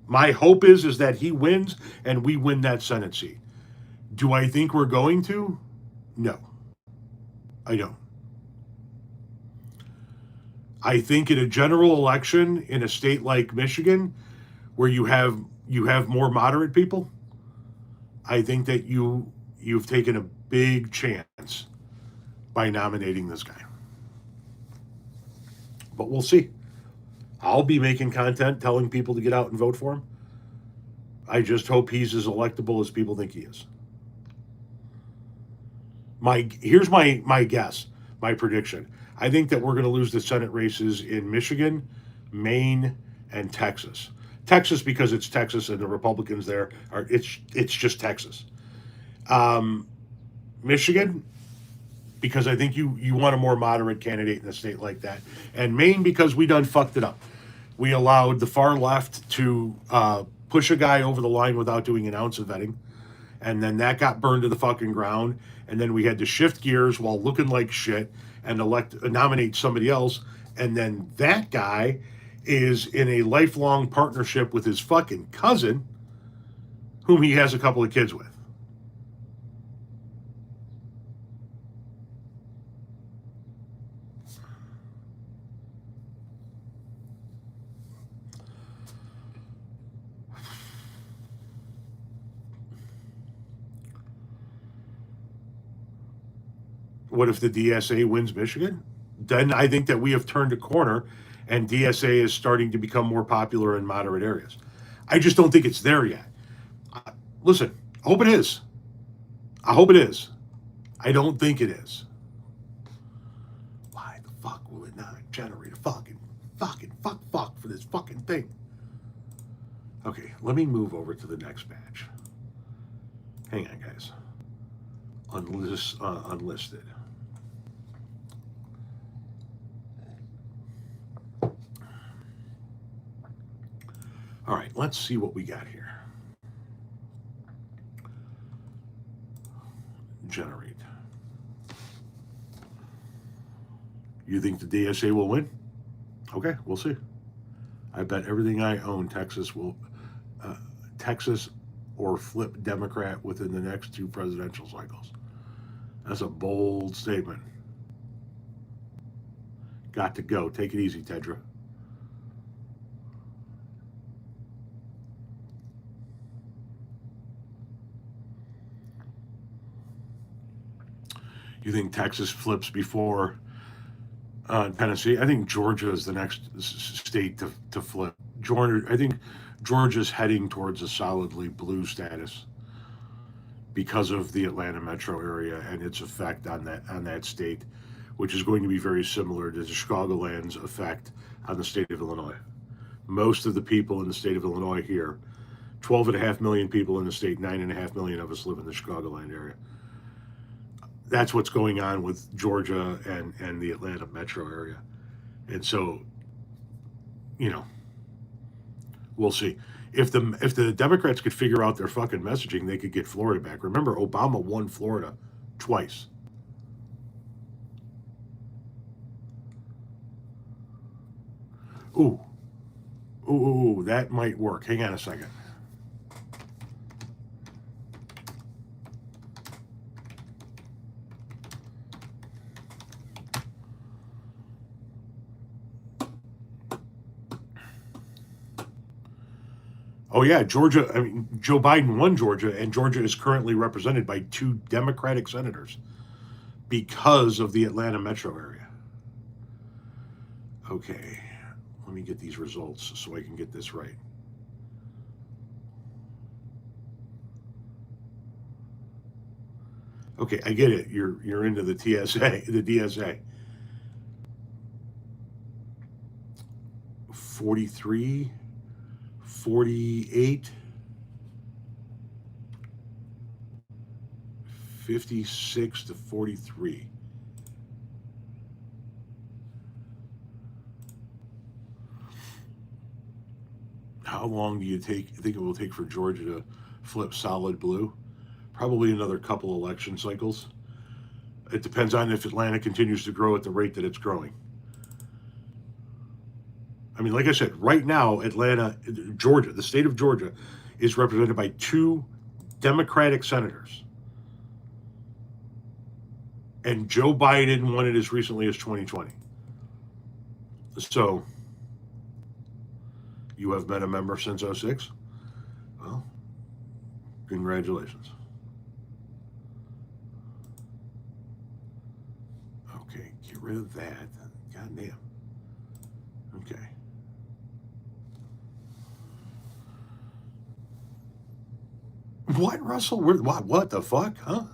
[SPEAKER 1] My hope is that he wins and we win that Senate seat. Do I think we're going to? No, I don't. I think in a general election in a state like Michigan, where you have more moderate people, I think that you've taken a big chance by nominating this guy. But we'll see. I'll be making content telling people to get out and vote for him. I just hope he's as electable as people think he is. Here's my guess, my prediction. I think that we're going to lose the Senate races in Michigan, Maine, and Texas. Texas because it's Texas and the Republicans there are it's just Texas. Michigan because I think you want a more moderate candidate in a state like that, and Maine because we done fucked it up. We allowed the far left to push a guy over the line without doing an ounce of vetting, and then that got burned to the fucking ground. And then we had to shift gears while looking like shit and nominate somebody else. And then that guy is in a lifelong partnership with his fucking cousin, whom he has a couple of kids with. What if the DSA wins Michigan? Then I think that we have turned a corner and DSA is starting to become more popular in moderate areas. I just don't think it's there yet. Listen, I hope it is. I hope it is. I don't think it is. Why the fuck will it not generate a fuck for this fucking thing? Okay, let me move over to the next batch. Hang on, guys. Unlisted. All right, let's see what we got here. Generate. You think the DSA will win? Okay, we'll see. I bet everything I own Texas or flip Democrat within the next 2 presidential cycles. That's a bold statement. Got to go. Take it easy, Tedra. You think Texas flips before Tennessee? I think Georgia is the next state to flip. I think Georgia's heading towards a solidly blue status because of the Atlanta metro area and its effect on that state, which is going to be very similar to the Chicagoland's effect on the state of Illinois. Most of the people in the state of Illinois here, 12.5 million people in the state, 9.5 million of us live in the Chicagoland area. That's what's going on with Georgia and the Atlanta metro area. And so, we'll see. If the Democrats could figure out their fucking messaging, they could get Florida back. Remember, Obama won Florida twice. Ooh, that might work. Hang on a second. Oh yeah, Georgia. I mean, Joe Biden won Georgia, and Georgia is currently represented by 2 Democratic senators because of the Atlanta metro area. Okay, let me get these results so I can get this right. Okay, I get it. You're into the DSA. 43, 48, 56 to 43. How long do you think it will take for Georgia to flip solid blue? Probably another couple election cycles. It depends on if Atlanta continues to grow at the rate that it's growing. I mean, like I said, right now, Georgia, the state of Georgia, is represented by 2 Democratic senators. And Joe Biden won it as recently as 2020. So, you have been a member since '06? Well, congratulations. Okay, get rid of that. God damn. Okay. What, Russell? What the fuck? Huh?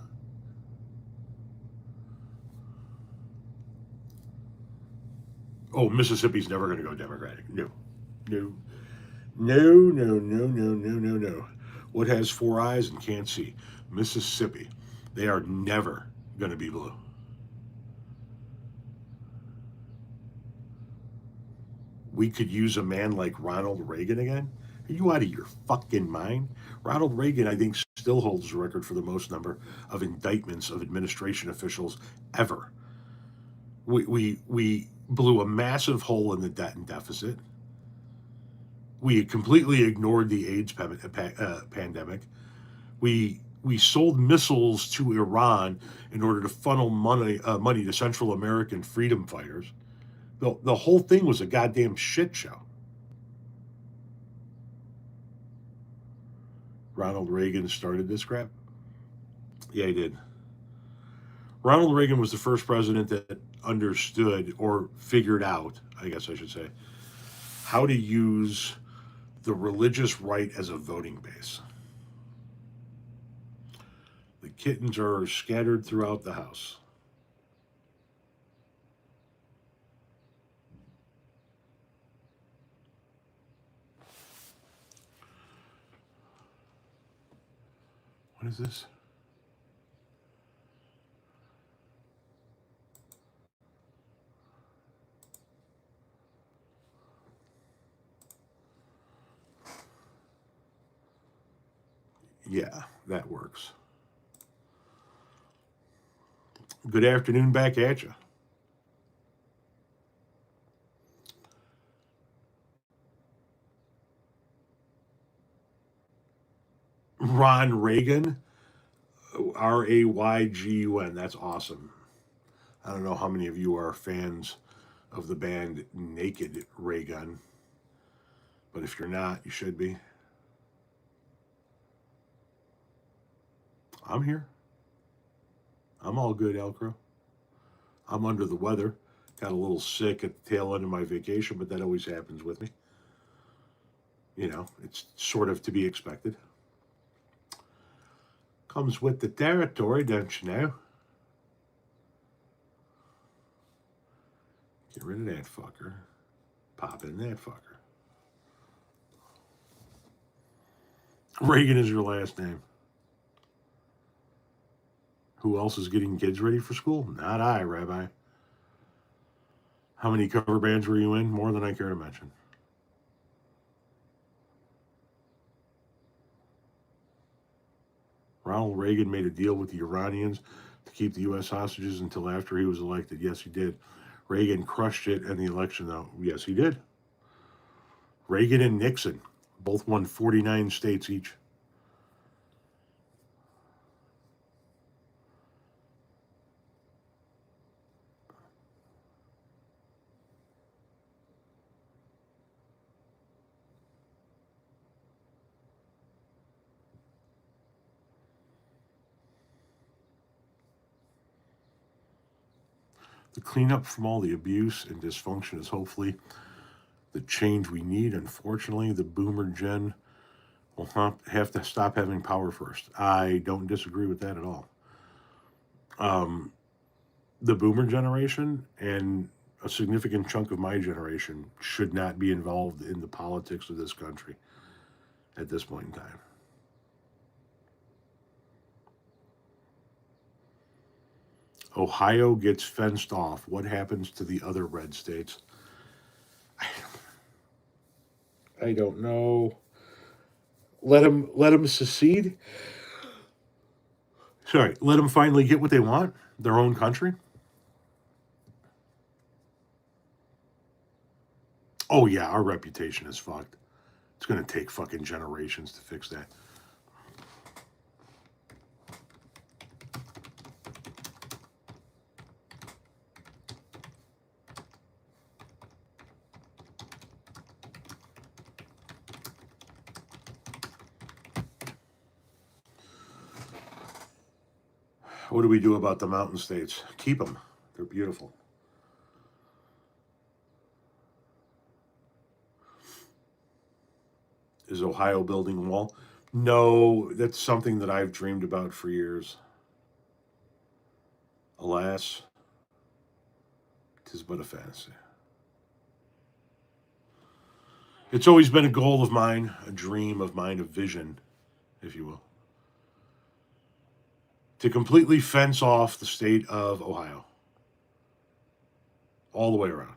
[SPEAKER 1] Oh, Mississippi's never going to go Democratic. No. No. No, no, no, no, no, no, no. What has 4 eyes and can't see? Mississippi. They are never going to be blue. We could use a man like Ronald Reagan again? Are you out of your fucking mind? Ronald Reagan, I think, still holds the record for the most number of indictments of administration officials ever. We blew a massive hole in the debt and deficit. We completely ignored the AIDS pandemic. We sold missiles to Iran in order to funnel money to Central American freedom fighters. The whole thing was a goddamn shit show. Ronald Reagan started this crap? Yeah, he did. Ronald Reagan was the first president that understood or figured out, I guess I should say, how to use the religious right as a voting base. The kittens are scattered throughout the house. What is this? Yeah, that works. Good afternoon back at you. Ron Reagan, Raygun. That's awesome. I don't know how many of you are fans of the band Naked Raygun, but if you're not, you should be. I'm here. I'm all good, Elcro. I'm under the weather. Got a little sick at the tail end of my vacation, but that always happens with me. You know, it's sort of to be expected. Comes with the territory, don't you know? Get rid of that fucker. Pop in that fucker. Reagan is your last name. Who else is getting kids ready for school? Not I, Rabbi. How many cover bands were you in? More than I care to mention. Ronald Reagan made a deal with the Iranians to keep the U.S. hostages until after he was elected. Yes, he did. Reagan crushed it in the election, though. Yes, he did. Reagan and Nixon both won 49 states each. The cleanup from all the abuse and dysfunction is hopefully the change we need. Unfortunately, the boomer gen will have to stop having power first. I don't disagree with that at all. The boomer generation and a significant chunk of my generation should not be involved in the politics of this country at this point in time. Ohio gets fenced off. What happens to the other red states? I don't know. Let them secede. Sorry, let them finally get what they want, their own country. Oh, yeah, our reputation is fucked. It's going to take fucking generations to fix that. What do we do about the mountain states? Keep them. They're beautiful. Is Ohio building a wall? No, that's something that I've dreamed about for years. Alas, 'tis but a fantasy. It's always been a goal of mine, a dream of mine, a vision, if you will, to completely fence off the state of Ohio all the way around.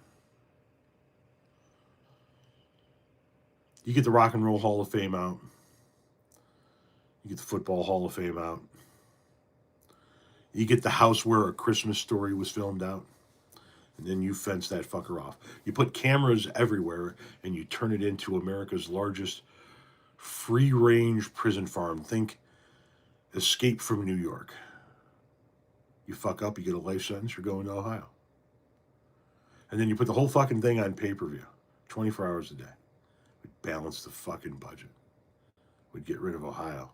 [SPEAKER 1] You get the Rock and Roll Hall of Fame out, you get the Football Hall of Fame out, you get the house where A Christmas Story was filmed out, and then you fence that fucker off. You put cameras everywhere, and you turn it into America's largest free-range prison farm. Think Escape from New York. You fuck up, you get a life sentence, you're going to Ohio. And then you put the whole fucking thing on pay-per-view, 24 hours a day. We'd balance the fucking budget. We'd get rid of Ohio.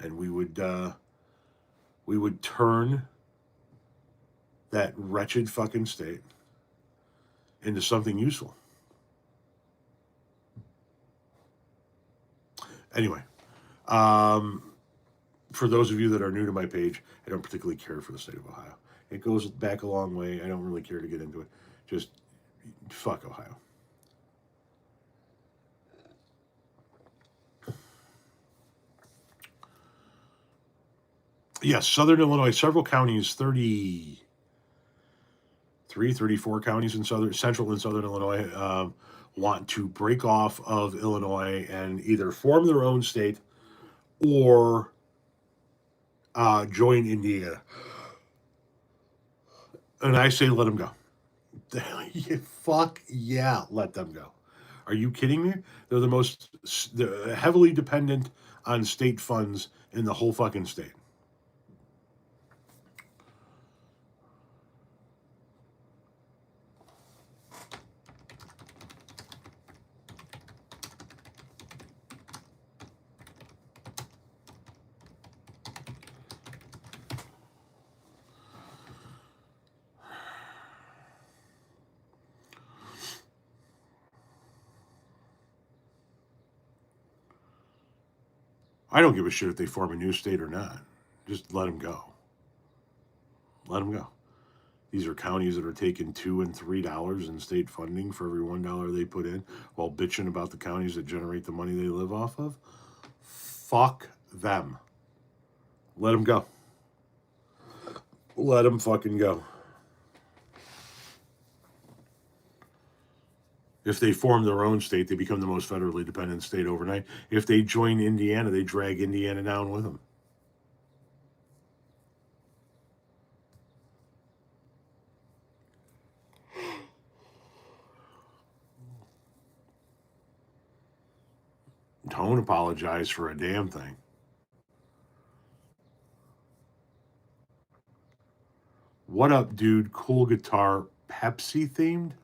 [SPEAKER 1] And we would turn that wretched fucking state into something useful. Anyway, for those of you that are new to my page, I don't particularly care for the state of Ohio. It goes back a long way. I don't really care to get into it. Just fuck Ohio. Yes, Southern Illinois, several counties, 33, 34 counties in central and southern Illinois want to break off of Illinois and either form their own state or join Indiana. And I say, let them go. Fuck yeah, let them go. Are you kidding me? They're they're heavily dependent on state funds in the whole fucking state. I don't give a shit if they form a new state or not. Just let them go. Let them go. These are counties that are taking $2 and $3 in state funding for every $1 they put in, while bitching about the counties that generate the money they live off of. Fuck them. Let them go. Let them fucking go. If they form their own state, they become the most federally dependent state overnight. If they join Indiana, they drag Indiana down with them. Don't apologize for a damn thing. What up, dude? Cool guitar. Pepsi themed?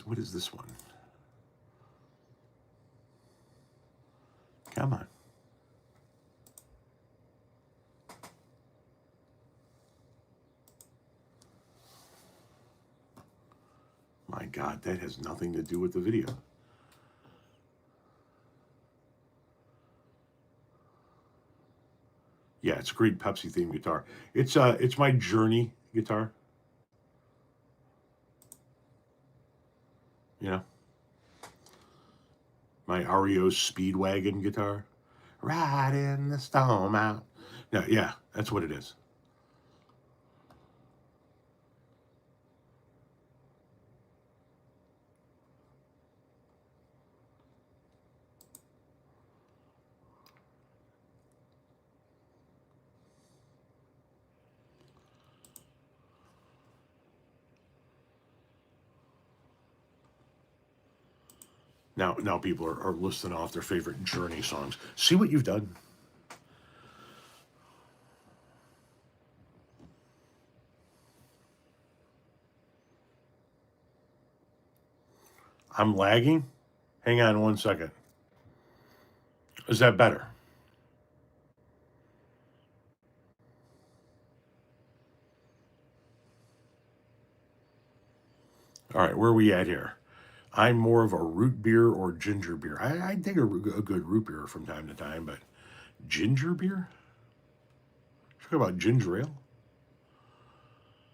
[SPEAKER 1] What is this one? Come on. My God, that has nothing to do with the video. Yeah, it's a great Pepsi themed guitar. It's my Journey guitar. You know, my REO Speedwagon guitar. Riding the storm out. Yeah, that's what it is. Now people are listing off their favorite Journey songs. See what you've done? I'm lagging. Hang on one second. Is that better? All right, where are we at here? I'm more of a root beer or ginger beer. I dig a good root beer from time to time, but ginger beer? Talk about ginger ale.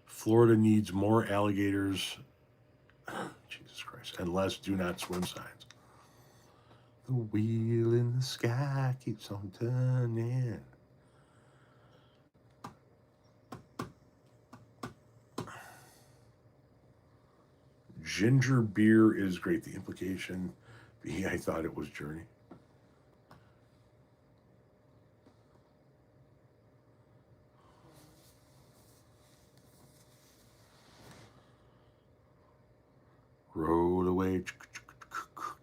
[SPEAKER 1] Florida needs more alligators. Jesus Christ. And less do not swim signs. The wheel in the sky keeps on turning. Ginger beer is great. The implication being I thought it was Journey. Roll away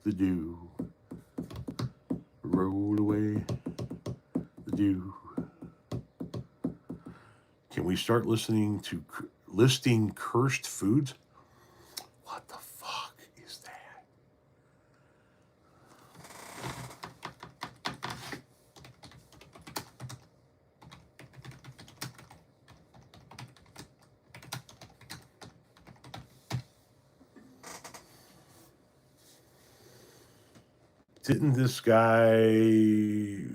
[SPEAKER 1] the dew. Roll away the dew. Can we start listing cursed foods? What the fuck is that? Didn't this guy...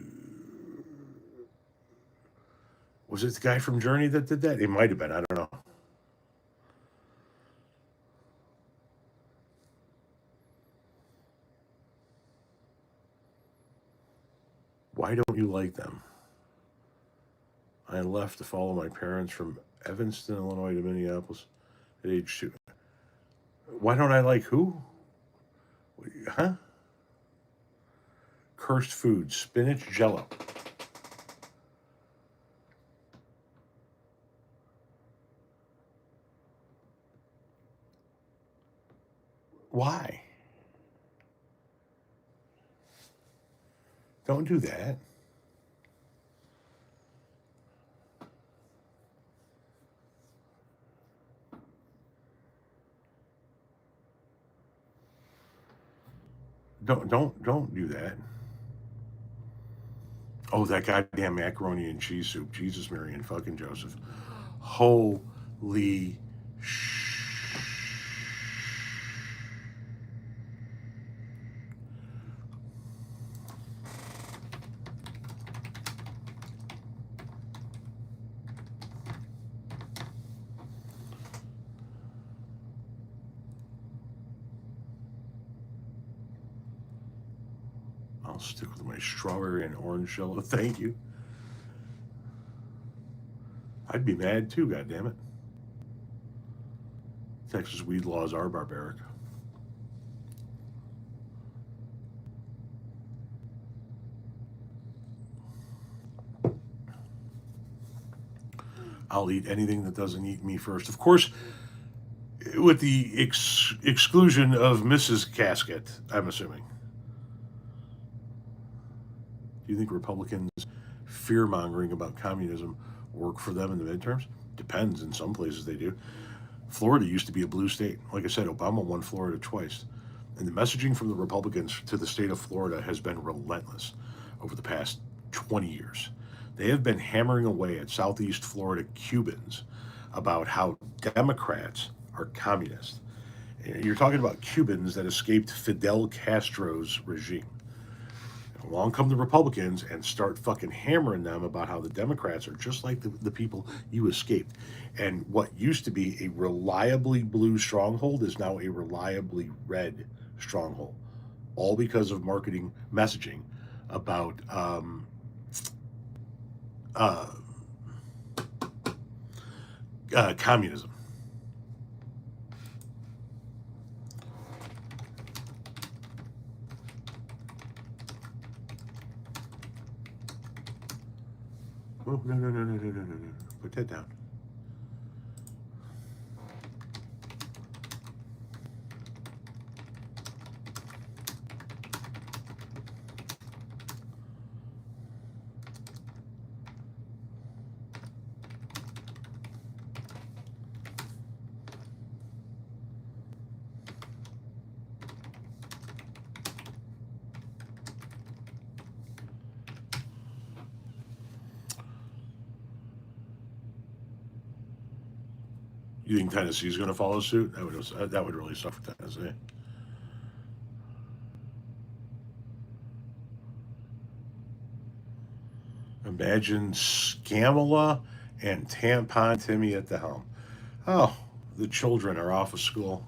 [SPEAKER 1] Was it the guy from Journey that did that? It might have been. I don't know. Why don't you like them? I left to follow my parents from Evanston, Illinois to Minneapolis at age 2. Why don't I like who? Huh? Cursed food, spinach jello. Why? Don't do that. Don't do that. Oh, that goddamn macaroni and cheese soup. Jesus, Mary, and fucking Joseph. Holy sh. I'll stick with my strawberry and orange jello. Thank you. I'd be mad too, goddammit. Texas weed laws are barbaric. I'll eat anything that doesn't eat me first. Of course, with the exclusion of Mrs. Casket, I'm assuming. Do you think Republicans fear mongering about communism work for them in the midterms? Depends. In some places they do. Florida used to be a blue state. Like I said, Obama won Florida twice. And the messaging from the Republicans to the state of Florida has been relentless over the past 20 years. They have been hammering away at Southeast Florida Cubans about how Democrats are communist You're talking about Cubans that escaped Fidel Castro's regime. Along come the Republicans and start fucking hammering them about how the Democrats are just like the people you escaped. And what used to be a reliably blue stronghold is now a reliably red stronghold. All because of marketing messaging about uh, communism. Oh, no, no, no, no, no, no, no, no. Put that down. You think Tennessee's going to follow suit? That would really suck for Tennessee. Imagine Scamala and Tampon Timmy at the helm. Oh, the children are off of school.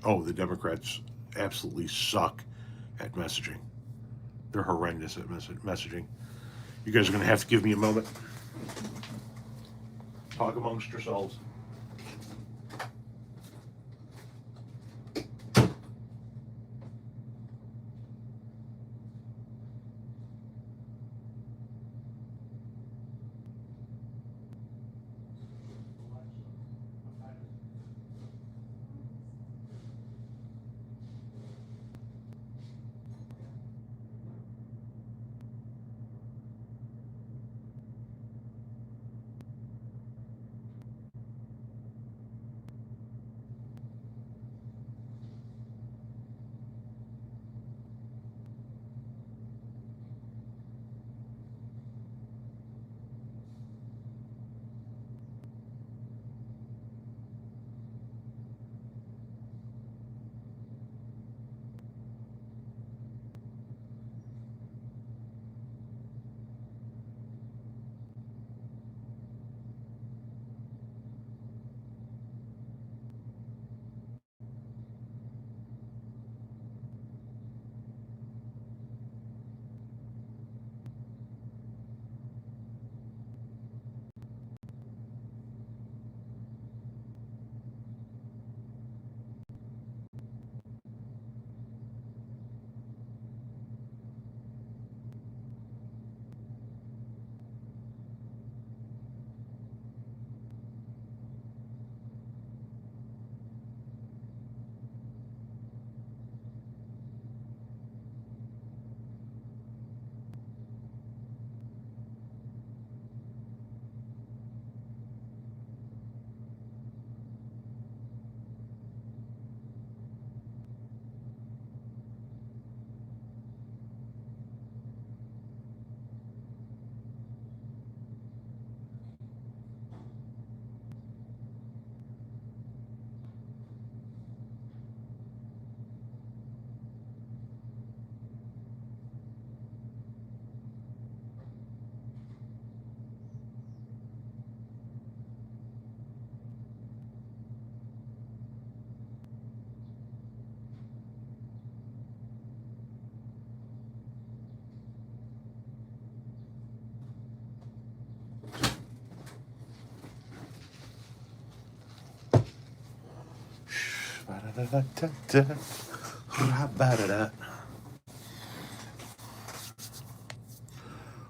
[SPEAKER 1] Oh, the Democrats absolutely suck at messaging. They're horrendous at messaging. You guys are going to have to give me a moment. Talk amongst yourselves.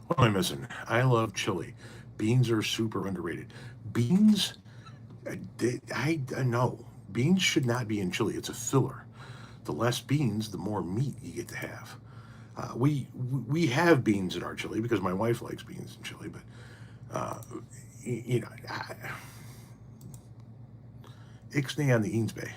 [SPEAKER 1] What am I missing? I love chili. Beans are super underrated. Beans, I know. Beans should not be in chili. It's a filler. The less beans, the more meat you get to have. We have beans in our chili because my wife likes beans in chili, but uh, you know, ixnay on the Eansbay.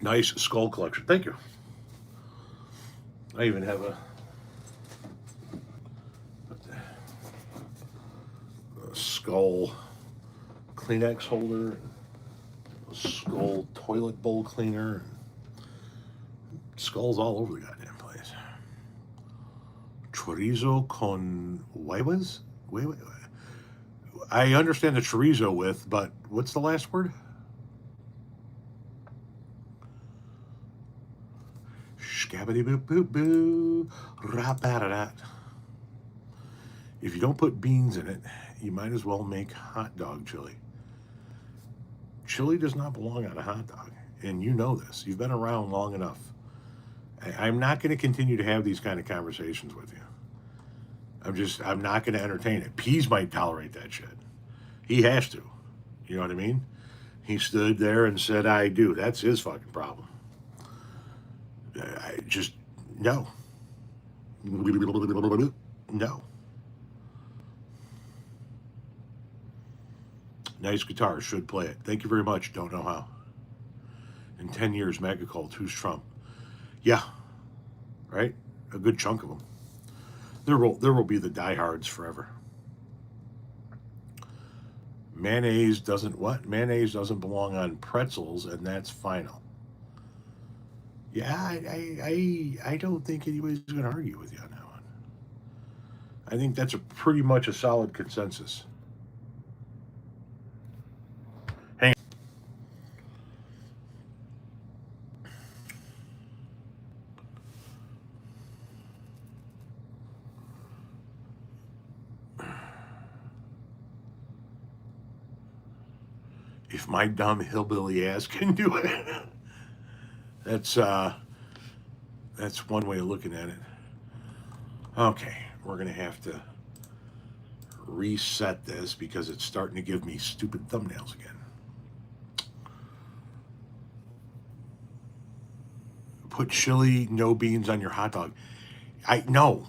[SPEAKER 1] Nice skull collection. Thank you. I even have a skull Kleenex holder, a skull toilet bowl cleaner, skulls all over the goddamn place. Chorizo con huevas? I understand the chorizo with, but what's the last word? Scabbity boop boop boo. Rap-a-da-dat. If you don't put beans in it, you might as well make hot dog chili. Chili does not belong on a hot dog, and you know this. You've been around long enough. I'm not going to continue to have these kind of conversations with you. I'm not going to entertain it. Peas might tolerate that shit. He has to. You know what I mean? He stood there and said, I do. That's his fucking problem. I just, no. No. Nice guitar. Should play it. Thank you very much. Don't know how. In 10 years, mega cult. Who's Trump? Yeah. Right? A good chunk of them. There will be the diehards forever. Mayonnaise doesn't what? Mayonnaise doesn't belong on pretzels, and that's final. Yeah, I don't think anybody's going to argue with you on that one. I think that's pretty much a solid consensus. Hang on. If my dumb hillbilly ass can do it, that's one way of looking at it. Okay, we're gonna have to reset this because it's starting to give me stupid thumbnails again. Put chili, no beans on your hot dog. No.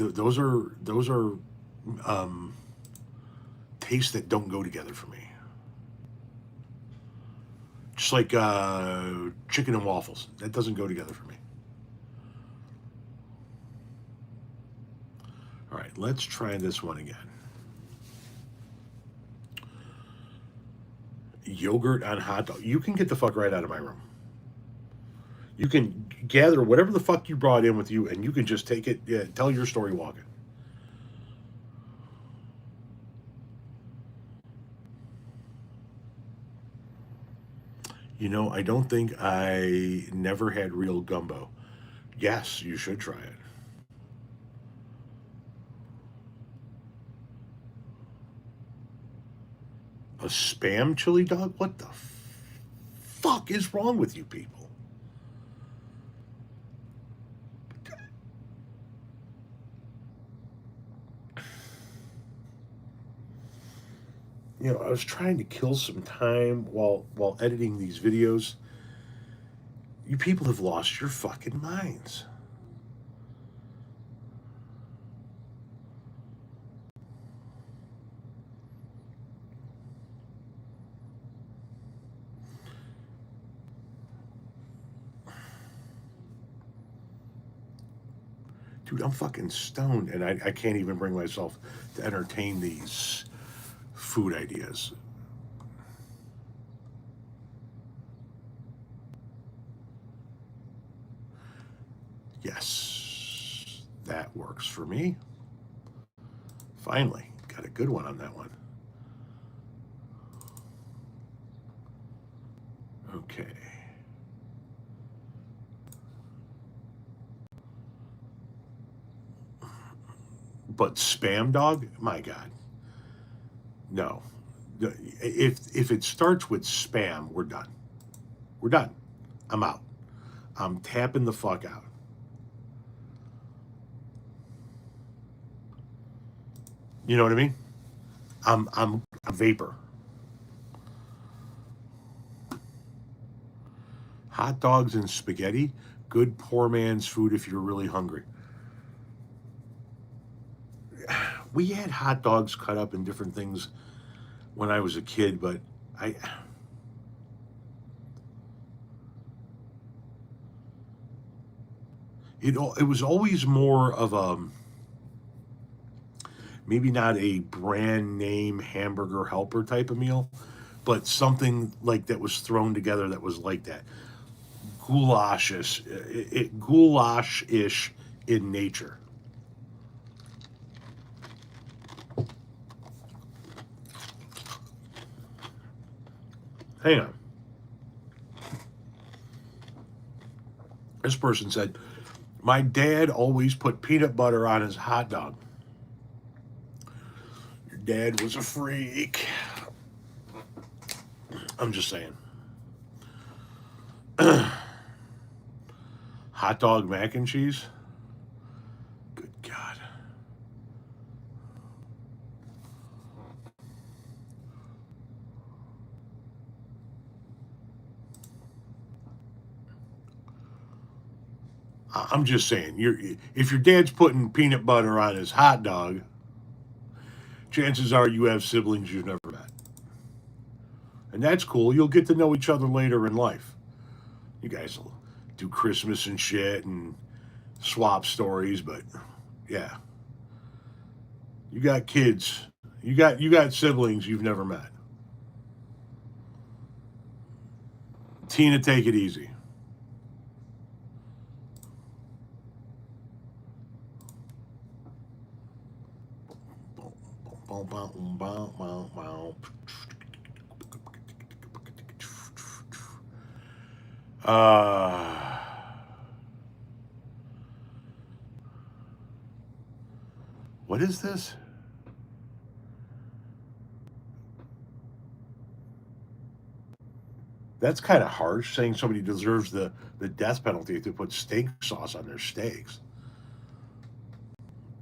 [SPEAKER 1] Those are tastes that don't go together for me. Just like chicken and waffles, that doesn't go together for me. All right, let's try this one again. Yogurt on hot dog. You can get the fuck right out of my room. You can gather whatever the fuck you brought in with you, and you can just take it. Yeah, tell your story walking. You know, I don't think I never had real gumbo. Yes, you should try it. A spam chili dog? What the fuck is wrong with you people? You know, I was trying to kill some time while editing these videos. You people have lost your fucking minds. Dude, I'm fucking stoned and I can't even bring myself to entertain these food ideas. Yes, that works for me. Finally, got a good one on that one. Okay. But spam dog, my God, no. If it starts with spam, we're done. We're done. I'm out. I'm tapping the fuck out. You know what I mean? I'm a vapor. Hot dogs and spaghetti, good poor man's food if you're really hungry. We had hot dogs cut up in different things when I was a kid, but I it was always more of a maybe not a brand name hamburger helper type of meal, but something like that was thrown together that was like that goulash-ish, goulash-ish in nature. Hang on. This person said, my dad always put peanut butter on his hot dog. Your dad was a freak. I'm just saying. Hot dog mac and cheese? Good God. I'm just saying, if your dad's putting peanut butter on his hot dog, chances are you have siblings you've never met. And that's cool. You'll get to know each other later in life. You guys will do Christmas and shit and swap stories, but yeah. You got kids. You got siblings you've never met. Tina, take it easy. Uh, what is this? That's kind of harsh, saying somebody deserves the death penalty if they put steak sauce on their steaks.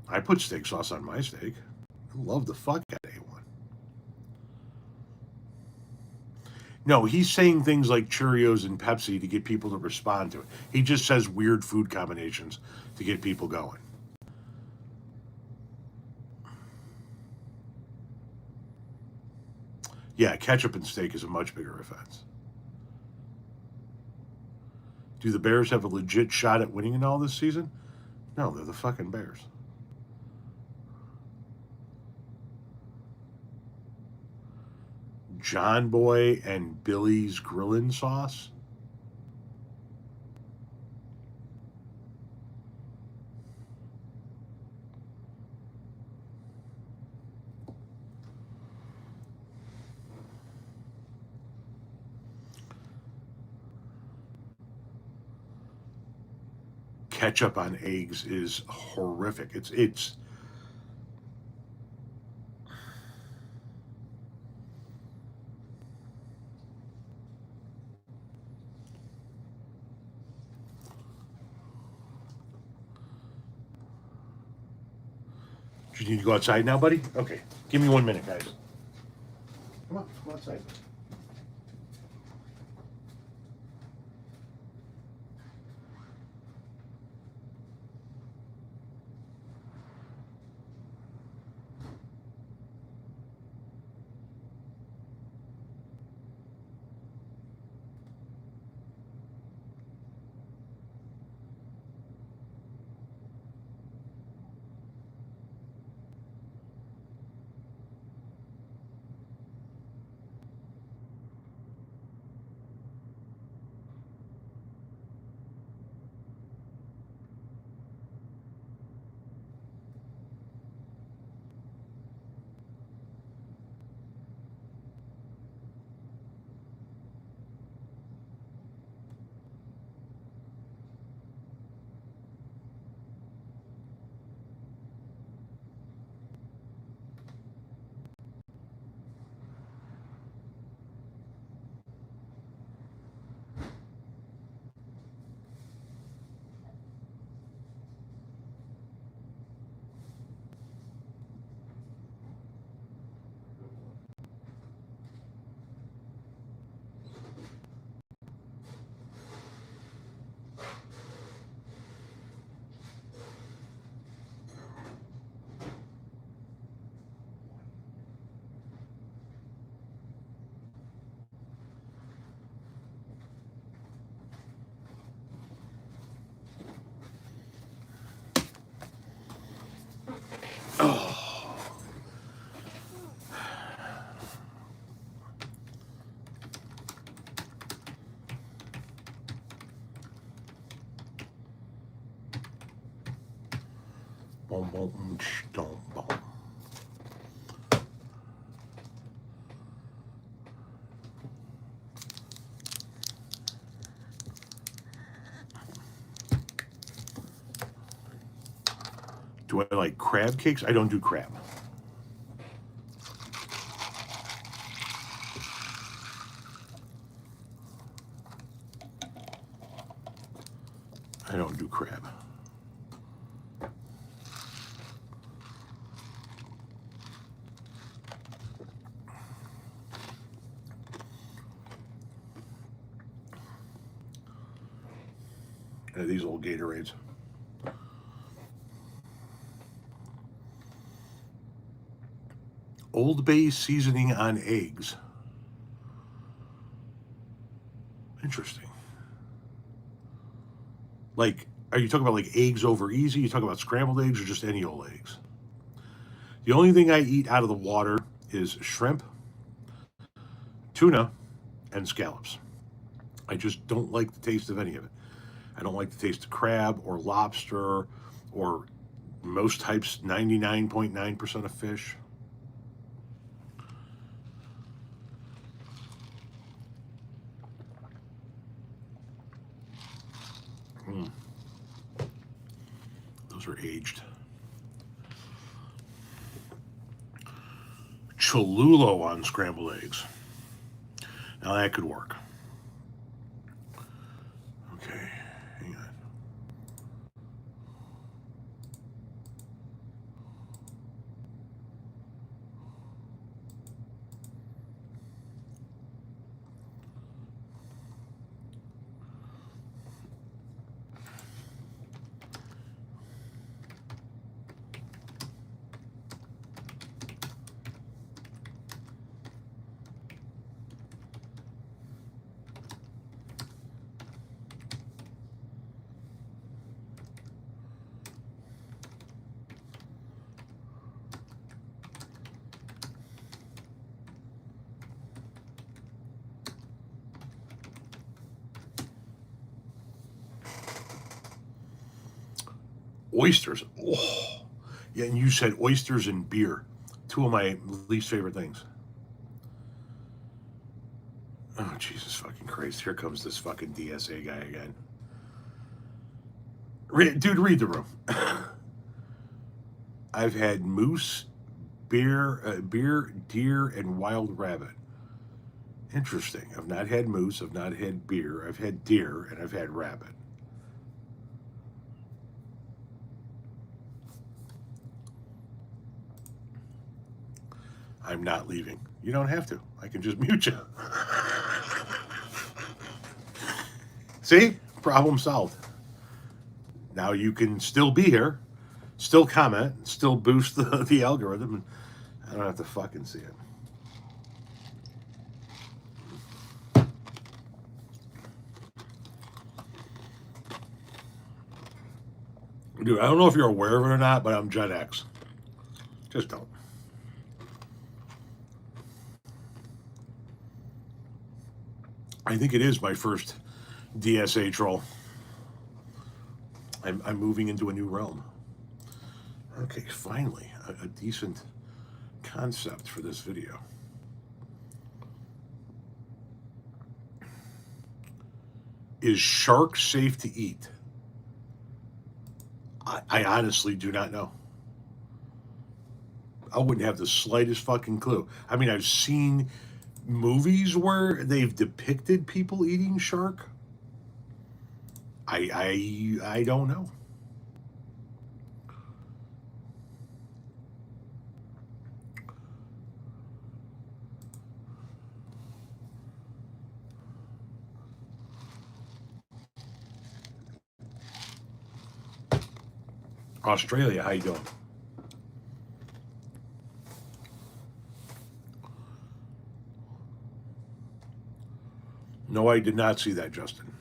[SPEAKER 1] I put steak sauce on my steak. I love the fuck out of A1. No, he's saying things like Cheerios and Pepsi to get people to respond to it. He just says weird food combinations to get people going. Yeah, ketchup and steak is a much bigger offense. Do the Bears have a legit shot at winning in all this season? No, they're the fucking Bears. John Boy and Billy's Grillin' Sauce? Ketchup on eggs is horrific. It's Do you need to go outside now, buddy? Okay. Give me 1 minute, guys. Come outside. boom, boom, boom, boom. Do I like crab cakes? I don't do crab. I don't do crab. These old Gatorades. Old Bay seasoning on eggs. Interesting. Like, are you talking about like eggs over easy? You talking about scrambled eggs or just any old eggs? The only thing I eat out of the water is shrimp, tuna, and scallops. I just don't like the taste of any of it. I don't like the taste of crab or lobster or most types, 99.9% of fish. Those are aged. Cholula on scrambled eggs. Now that could work. Okay, hang on. Oysters. Oh, yeah, and you said oysters and beer. Two of my least favorite things. Oh, Jesus fucking Christ. Here comes this fucking DSA guy again. Dude, read the room. I've had moose, beer, deer, and wild rabbit. Interesting. I've not had moose. I've not had beer. I've had deer, and I've had rabbit. I'm not leaving. You don't have to. I can just mute you. See? Problem solved. Now you can still be here, still comment, still boost the algorithm, and I don't have to fucking see it. Dude, I don't know if you're aware of it or not, but I'm Gen X. Just don't. I think it is my first DSA troll. I'm moving into a new realm. Okay, finally, a decent concept for this video. Is shark safe to eat? I honestly do not know. I wouldn't have the slightest fucking clue. I mean, I've seen movies where they've depicted people eating shark. I don't know. Australia, how you doing? No, I did not see that, Justin.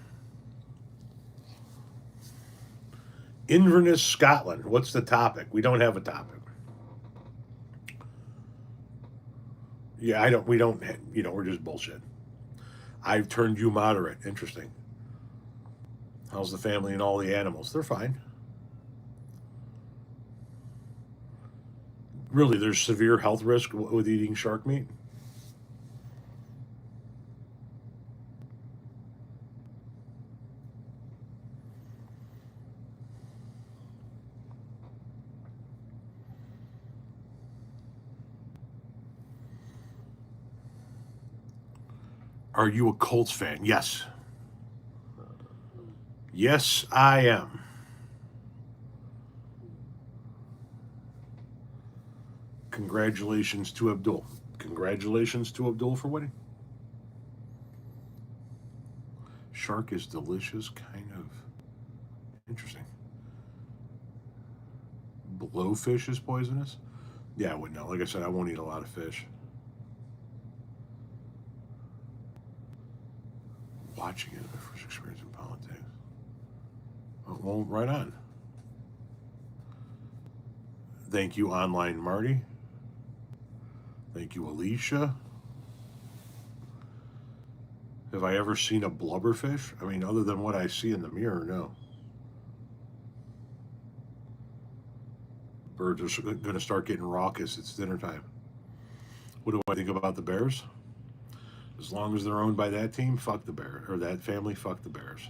[SPEAKER 1] Inverness, Scotland. What's the topic? We don't have a topic. Yeah, I don't. We don't. We're just bullshit. I've turned you moderate. Interesting. How's the family and all the animals? They're fine. Really, there's severe health risk with eating shark meat. Are you a Colts fan? Yes. Yes, I am. Congratulations to Abdul. Congratulations to Abdul for winning. Shark is delicious, kind of interesting. Blowfish is poisonous? Yeah, I wouldn't know. Like I said, I won't eat a lot of fish. Watching it, my first experience in politics. Oh, well, right on. Thank you, Online Marty. Thank you, Alicia. Have I ever seen a blubberfish? I mean, other than what I see in the mirror, no. Birds are going to start getting raucous. It's dinner time. What do I think about the Bears? As long as they're owned by that team, fuck the Bears. Or that family, fuck the Bears.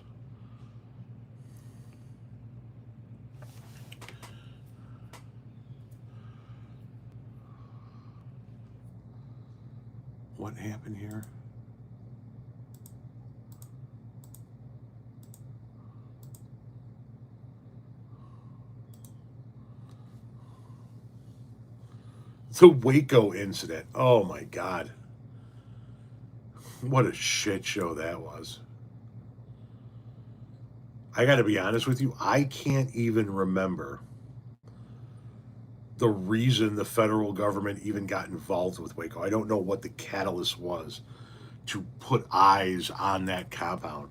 [SPEAKER 1] What happened here? The Waco incident. Oh my God. What a shit show that was. I got to be honest with you, I can't even remember the reason the federal government even got involved with Waco. I don't know what the catalyst was to put eyes on that compound.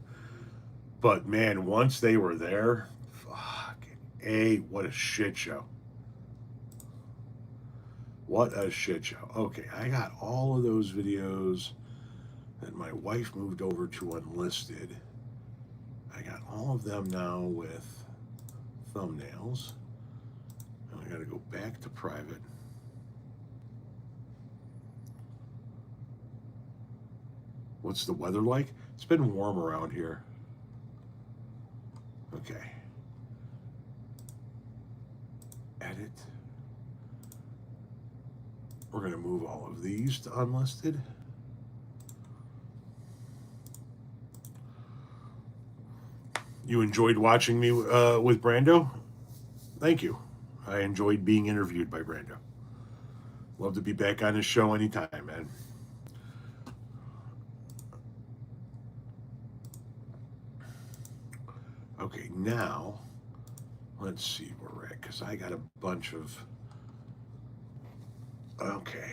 [SPEAKER 1] But man, once they were there, fuck, what a shit show. What a shit show. Okay, I got all of those videos that my wife moved over to Unlisted. I got all of them now with thumbnails. And I got to go back to private. What's the weather like? It's been warm around here. Okay. Edit. We're going to move all of these to unlisted. You enjoyed watching me with Brando? Thank you. I enjoyed being interviewed by Brando. Love to be back on his show anytime, man. Okay, now let's see where we're at because I got a bunch of. Okay.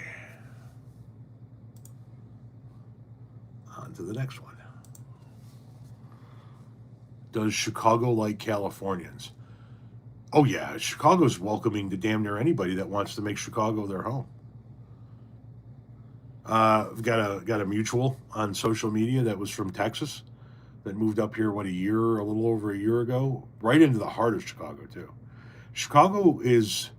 [SPEAKER 1] On to the next one. Does Chicago like Californians? Oh yeah, Chicago's welcoming to damn near anybody that wants to make Chicago their home. I've got a mutual on social media that was from Texas that moved up here a little over a year ago, right into the heart of Chicago too. Chicago is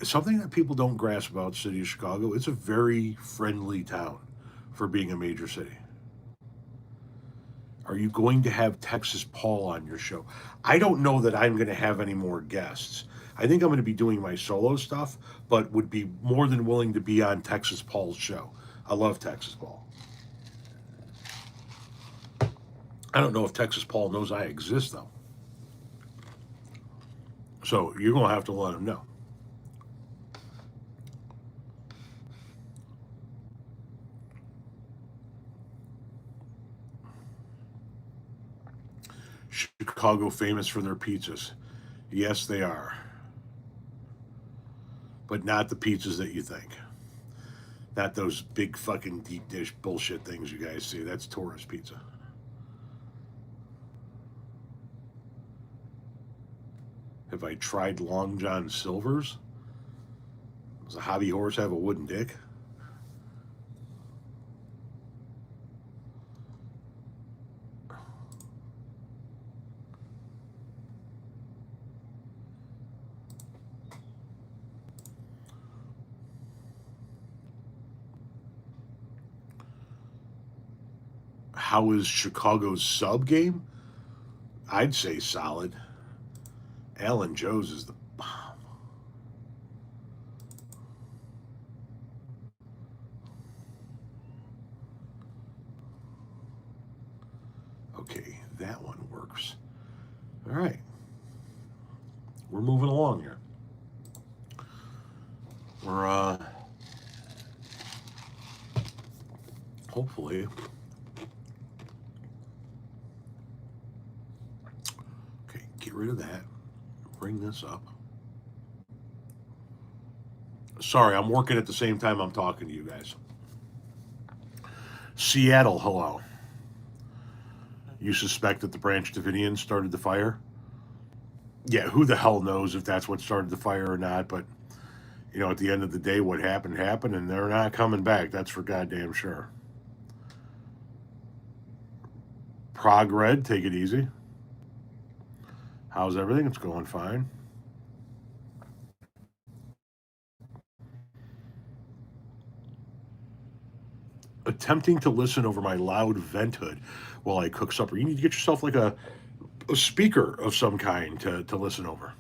[SPEAKER 1] something that people don't grasp about the city of Chicago. It's a very friendly town for being a major city. Are you going to have Texas Paul on your show? I don't know that I'm going to have any more guests. I think I'm going to be doing my solo stuff, but would be more than willing to be on Texas Paul's show. I love Texas Paul. I don't know if Texas Paul knows I exist, though. So you're going to have to let him know. Chicago famous for their pizzas. Yes, they are. But not the pizzas that you think. Not those big fucking deep dish bullshit things you guys see. That's tourist pizza. Have I tried Long John Silver's? Does a hobby horse have a wooden dick? How is Chicago's sub game? I'd say solid. Alan Joe's is the bomb. Okay, that one works. All right. We're moving along here. We're hopefully. Okay, get rid of that. Bring this up. Sorry, I'm working at the same time I'm talking to you guys. Seattle, hello. You suspect that the Branch Davidians started the fire? Yeah, who the hell knows if that's what started the fire or not, but you know, at the end of the day, what happened happened, and they're not coming back. That's for goddamn sure. Prog Red, take it easy. How's everything? It's going fine. Attempting to listen over my loud vent hood while I cook supper. You need to get yourself like a speaker of some kind to listen over.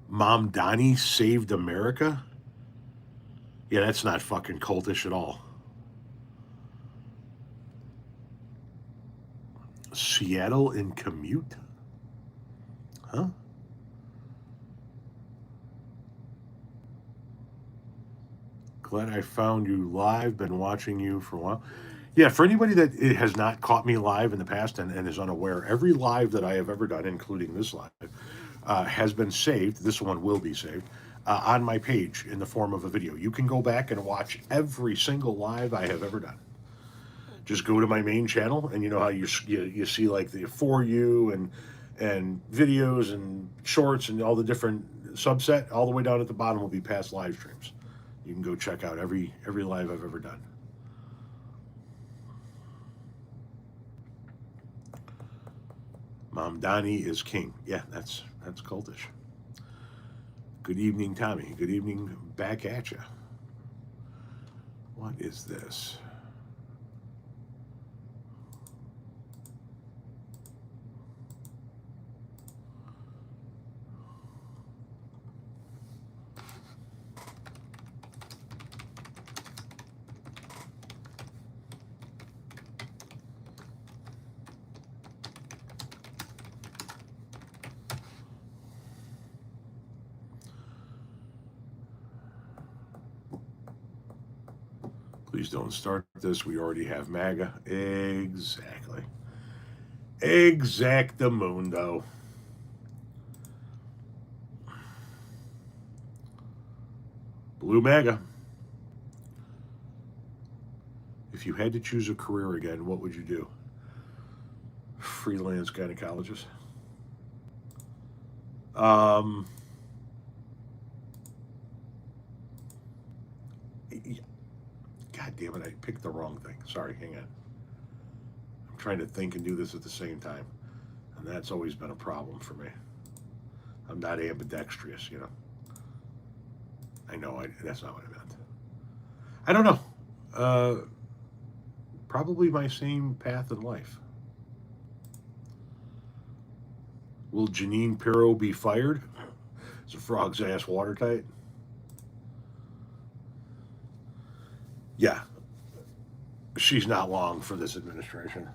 [SPEAKER 1] Mom Donnie saved America? Yeah, that's not fucking cultish at all. Seattle in commute? Huh? Glad I found you live. Been watching you for a while. Yeah, for anybody that has not caught me live in the past and is unaware, every live that I have ever done, including this live, has been saved. This one will be saved on my page in the form of a video. You can go back and watch every single live I have ever done. Just go to my main channel, and you know how you see like the For You and videos and shorts and all the different subset. All the way down at the bottom will be past live streams. You can go check out every live I've ever done. Mom Donnie is king. Yeah, that's cultish. Good evening, Tommy. Good evening, back at you. What is this? Please don't start this. We already have MAGA. Exactly. Exactamundo. Blue MAGA. If you had to choose a career again, what would you do? Freelance gynecologist. God damn it, I picked the wrong thing. Sorry, hang on. I'm trying to think and do this at the same time. And that's always been a problem for me. I'm not ambidextrous, you know. I know, that's not what I meant. I don't know. Probably my same path in life. Will Janine Pirro be fired? Is a frog's ass watertight? Yeah. She's not long for this administration.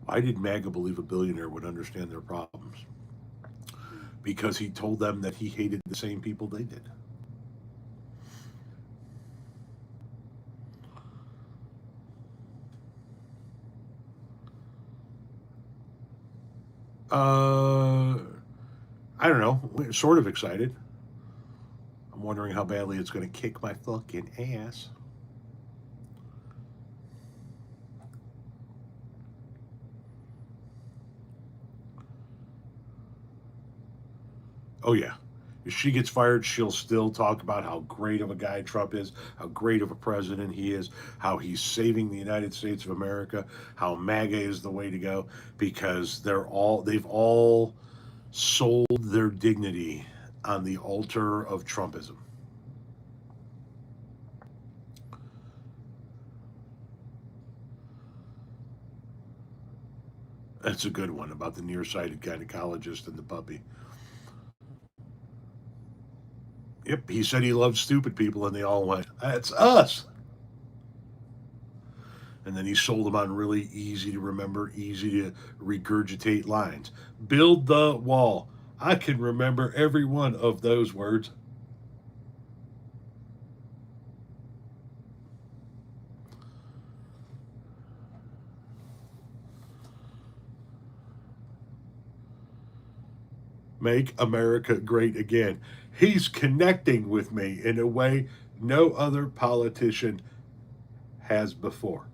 [SPEAKER 1] Why did MAGA believe a billionaire would understand their problems? Because he told them that he hated the same people they did. I don't know. We're sort of excited. I'm wondering how badly it's going to kick my fucking ass. Oh, yeah. If she gets fired, she'll still talk about how great of a guy Trump is, how great of a president he is, how he's saving the United States of America, how MAGA is the way to go, because they've all sold their dignity on the altar of Trumpism. That's a good one about the nearsighted gynecologist and the puppy. Yep, he said he loved stupid people, and they all went, "That's us." And then he sold them on really easy to remember, easy to regurgitate lines. Build the wall. I can remember every one of those words. Make America great again. He's connecting with me in a way no other politician has before.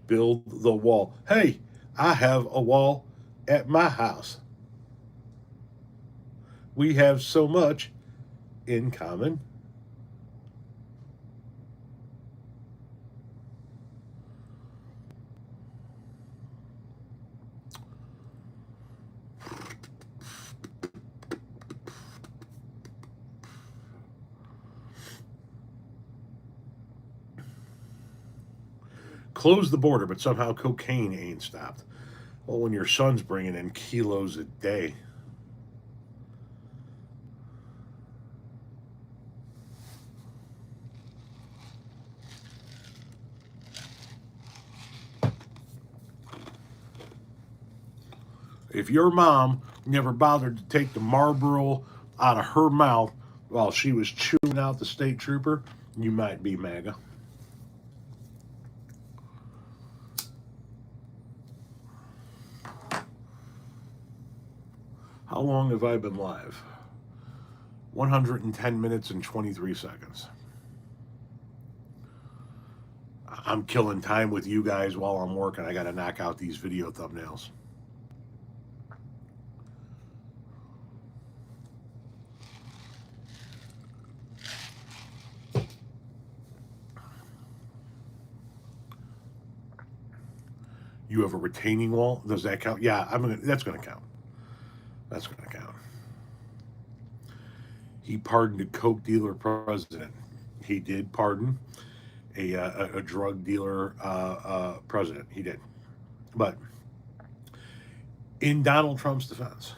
[SPEAKER 1] Build the wall. Hey, I have a wall at my house. We have so much in common. Close the border, but somehow cocaine ain't stopped. Well, when your son's bringing in kilos a day. If your mom never bothered to take the Marlboro out of her mouth while she was chewing out the state trooper, you might be MAGA. How long have I been live? 110 minutes and 23 seconds. I'm killing time with you guys while I'm working. I got to knock out these video thumbnails. You have a retaining wall. Does that count? Yeah, that's going to count. That's going to count. He pardoned a coke dealer president. He did pardon a drug dealer president. He did. But in Donald Trump's defense,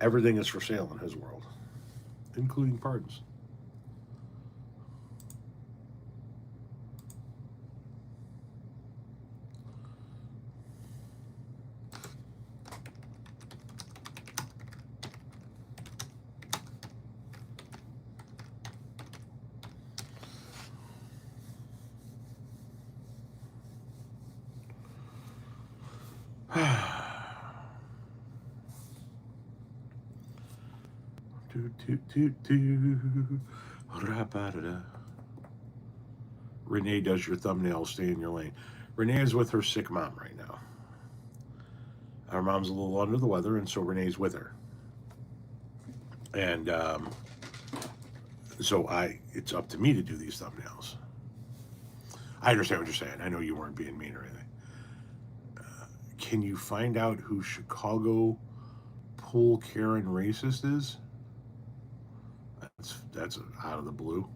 [SPEAKER 1] everything is for sale in his world, including pardons. Renee does your thumbnail. Stay in your lane. Renee is with her sick mom right now. Our mom's a little under the weather, and so Renee's with her. And so it's up to me to do these thumbnails. I understand what you're saying. I know you weren't being mean or anything. Can you find out who Chicago pool Karen racist is? That's out of the blue.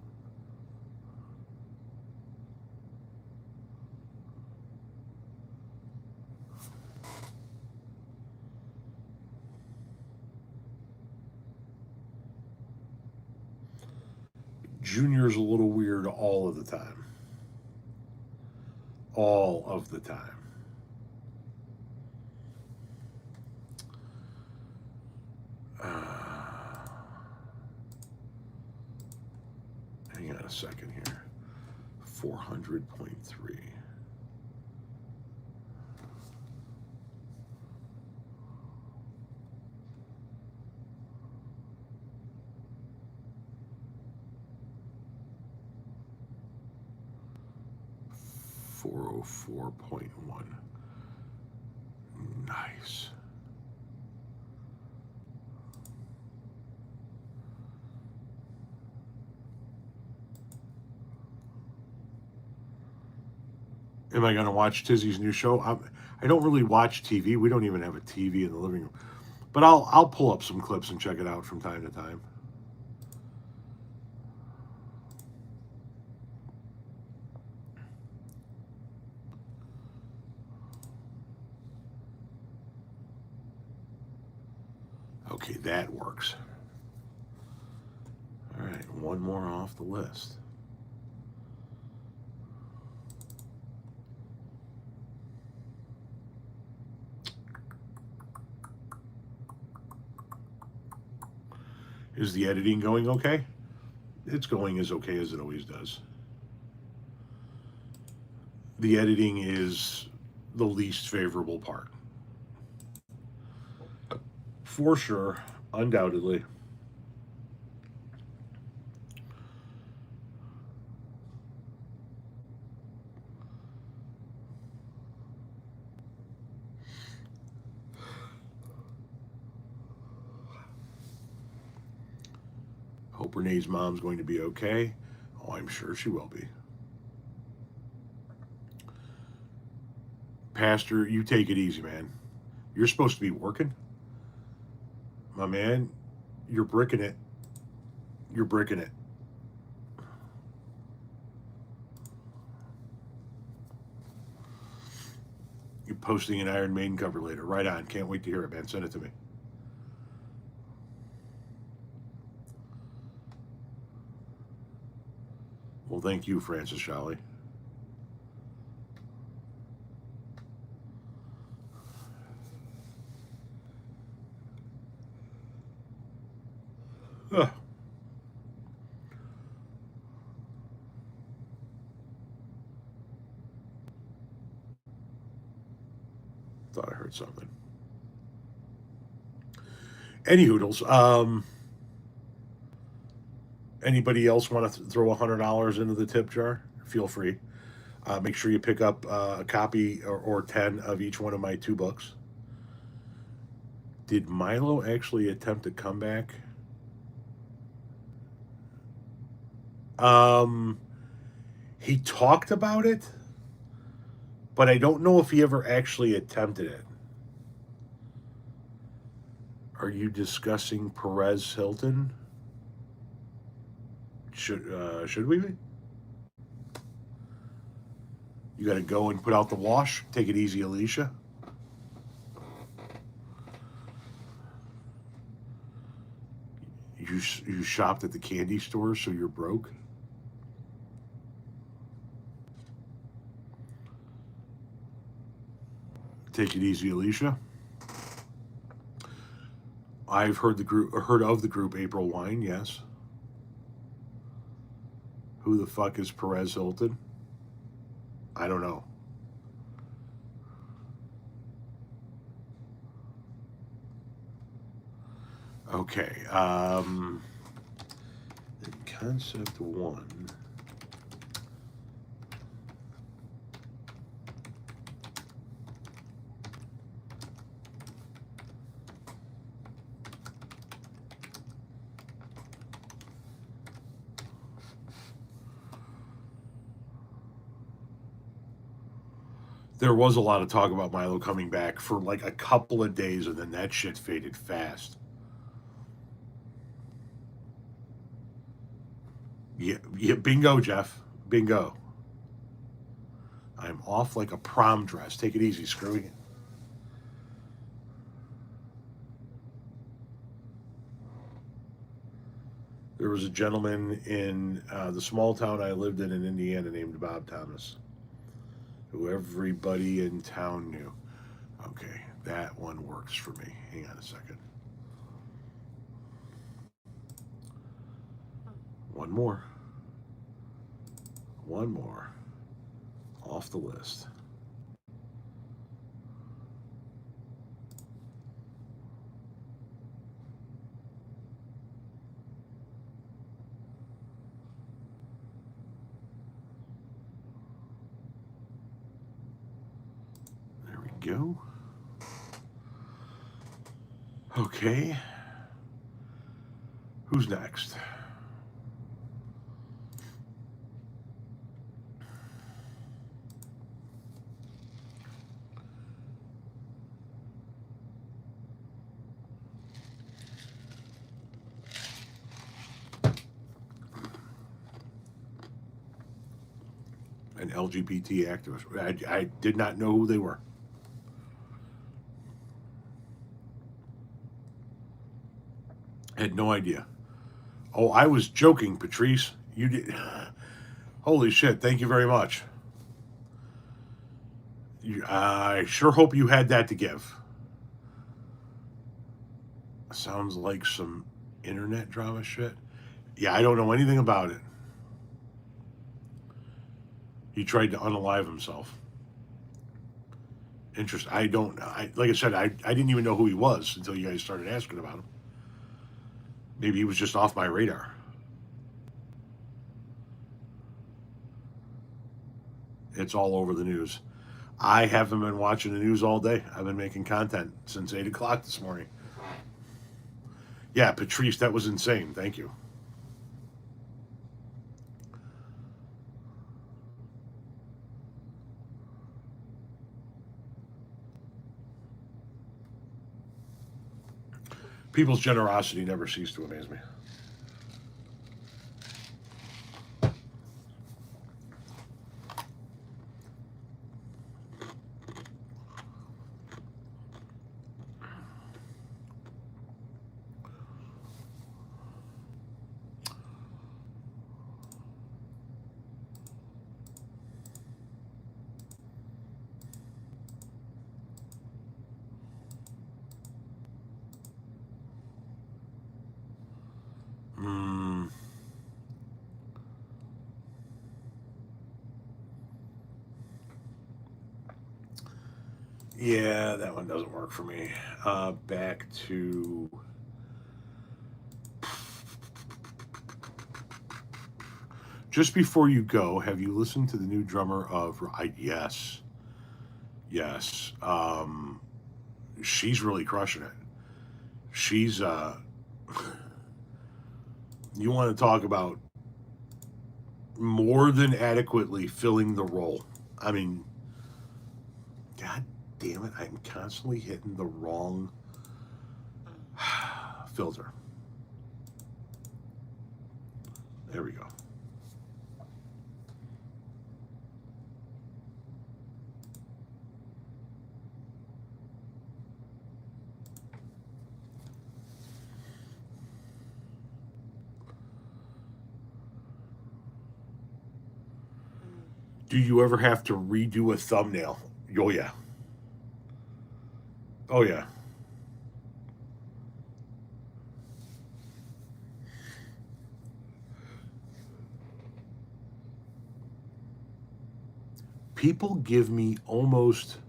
[SPEAKER 1] Junior's a little weird all of the time. All of the time. Hang on a second here. 400.3. .1. Nice. Am I going to watch Tizzy's new show? I don't really watch TV. We don't even have a TV in the living room. But I'll pull up some clips and check it out from time to time. Okay, that works. All right, one more off the list. Is the editing going okay? It's going as okay as it always does. The editing is the least favorable part. For sure, undoubtedly. Hope Renee's mom's going to be okay. Oh, I'm sure she will be. Pastor, you take it easy, man. You're supposed to be working. My man, you're bricking it. You're bricking it. You're posting an Iron Maiden cover later. Right on. Can't wait to hear it, man. Send it to me. Well, thank you, Francis Shalley. Ugh. Thought I heard something. Any hoodles. Anybody else want to throw $100 into the tip jar? Feel free. Make sure you pick up a copy or 10 of each one of my 2 books. Did Milo actually attempt a comeback? He talked about it, but I don't know if he ever actually attempted it. Are you discussing Perez Hilton? Should we be? You got to go and put out the wash. Take it easy, Alicia. You shopped at the candy store, so you're broke. Take it easy, Alicia. I've heard of the group April Wine. Yes. Who the fuck is Perez Hilton? I don't know. Okay. Concept 1. There was a lot of talk about Milo coming back for like a couple of days, and then that shit faded fast. Yeah, bingo, Jeff. Bingo. I'm off like a prom dress. Take it easy, screwing it. There was a gentleman in the small town I lived in Indiana named Bob Thomas, who everybody in town knew. Okay, that one works for me. Hang on a second. One more. one more off the list. There we go. Okay. Who's next? An LGBT activist. I did not know who they were. Had no idea. Oh, I was joking, Patrice. You did. Holy shit! Thank you very much. I sure hope you had that to give. Sounds like some internet drama shit. Yeah, I don't know anything about it. He tried to unalive himself. Interesting. I don't. Like I said, I didn't even know who he was until you guys started asking about him. Maybe he was just off my radar. It's all over the news. I haven't been watching the news all day. I've been making content since 8 o'clock this morning. Yeah, Patrice, that was insane. Thank you. People's generosity never ceased to amaze me. Mm, yeah, that one doesn't work for me. Back to just before you go. Have you listened to the new drummer of? Yes, yes. She's really crushing it. She's you want to talk about more than adequately filling the role. I mean, God damn it, I'm constantly hitting the wrong filter. There we go. Do you ever have to redo a thumbnail? Oh, yeah. Oh, yeah. People give me almost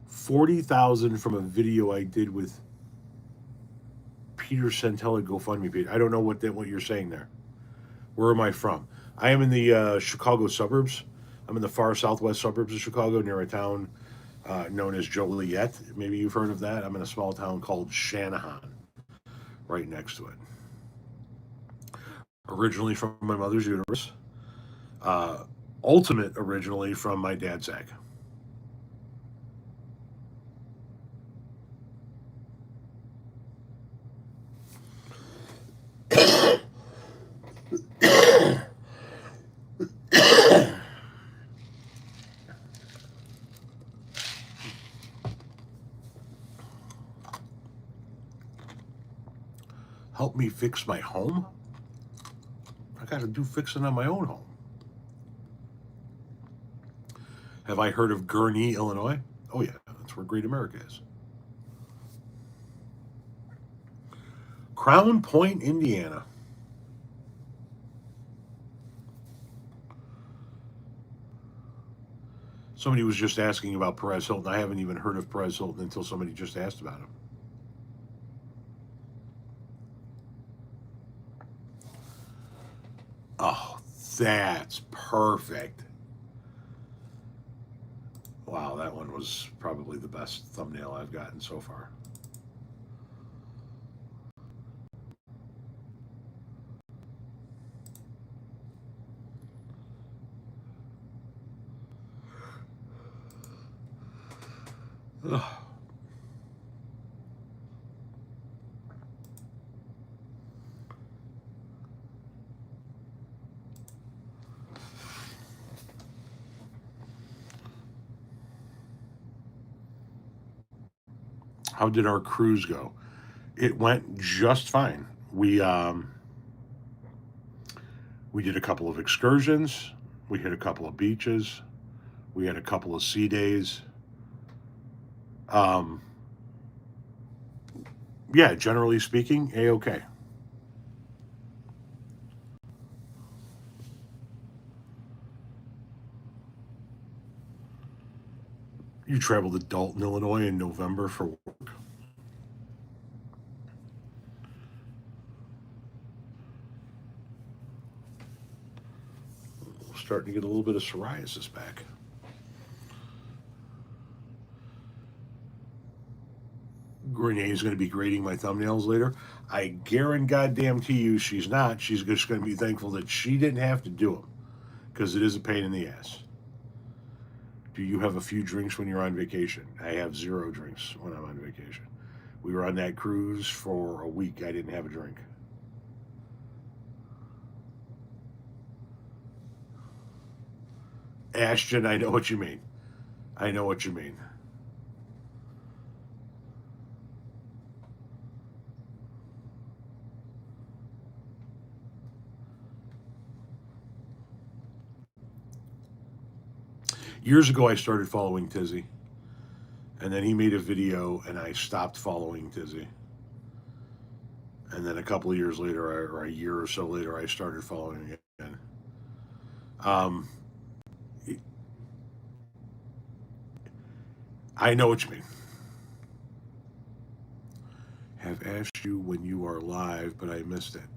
[SPEAKER 1] 40,000 from a video I did with Peter Santella GoFundMe page. I don't know what you're saying there. Where am I from? I am in the Chicago suburbs. I'm in the far southwest suburbs of Chicago, near a town known as Joliet. Maybe you've heard of that. I'm in a small town called Shanahan, right next to it. Originally from my mother's uterus. Ultimate originally from my dad's sack. Help me fix my home? I got to do fixing on my own home. Have I heard of Gurnee, Illinois? Oh, yeah, that's where Great America is. Crown Point, Indiana. Somebody was just asking about Perez Hilton. I haven't even heard of Perez Hilton until somebody just asked about him. Oh, that's perfect. Wow, that one was probably the best thumbnail I've gotten so far. Ugh. How did our cruise go? It went just fine. We did a couple of excursions. We hit a couple of beaches. We had a couple of sea days. Um, yeah, generally speaking, a-okay. You traveled to Dalton, Illinois in November for work. Starting to get a little bit of psoriasis back. Renee's going to be grading my thumbnails later. I guarantee you she's not. She's just going to be thankful that she didn't have to do them because it is a pain in the ass. Do you have a few drinks when you're on vacation? I have 0 drinks when I'm on vacation. We were on that cruise for a week. I didn't have a drink. Ashton, I know what you mean. I know what you mean. Years ago, I started following Tizzy, and then he made a video, and I stopped following Tizzy. And then a couple of years later, or a year or so later, I started following again. Um, I know what you mean. Have asked you when you are live, but I missed it.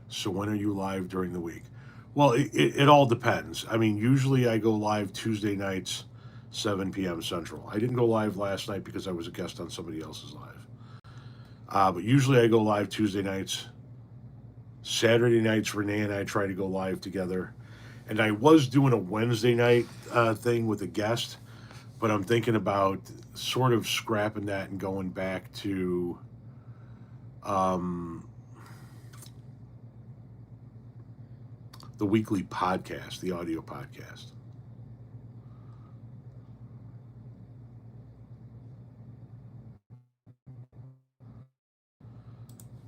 [SPEAKER 1] So when are you live during the week? Well, it all depends. I mean, usually I go live Tuesday nights, 7 p.m. Central. I didn't go live last night because I was a guest on somebody else's live. But usually I go live Tuesday nights. Saturday nights, Renee and I try to go live together. And I was doing a Wednesday night thing with a guest, but I'm thinking about sort of scrapping that and going back to the weekly podcast, the audio podcast.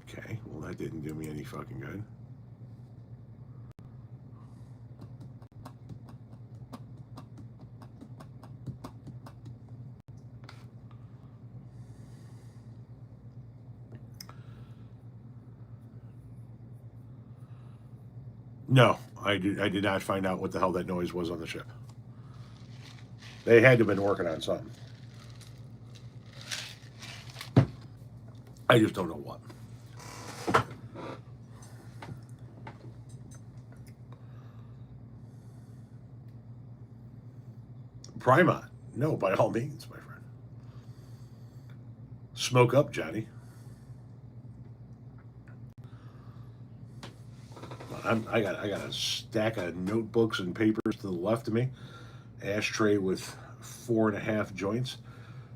[SPEAKER 1] Okay, well, that didn't do me any fucking good. No, I did not find out what the hell that noise was on the ship. They had to have been working on something. I just don't know what. Primot. No, by all means, my friend. Smoke up, Johnny. I got a stack of notebooks and papers to the left of me. Ashtray with 4.5 joints.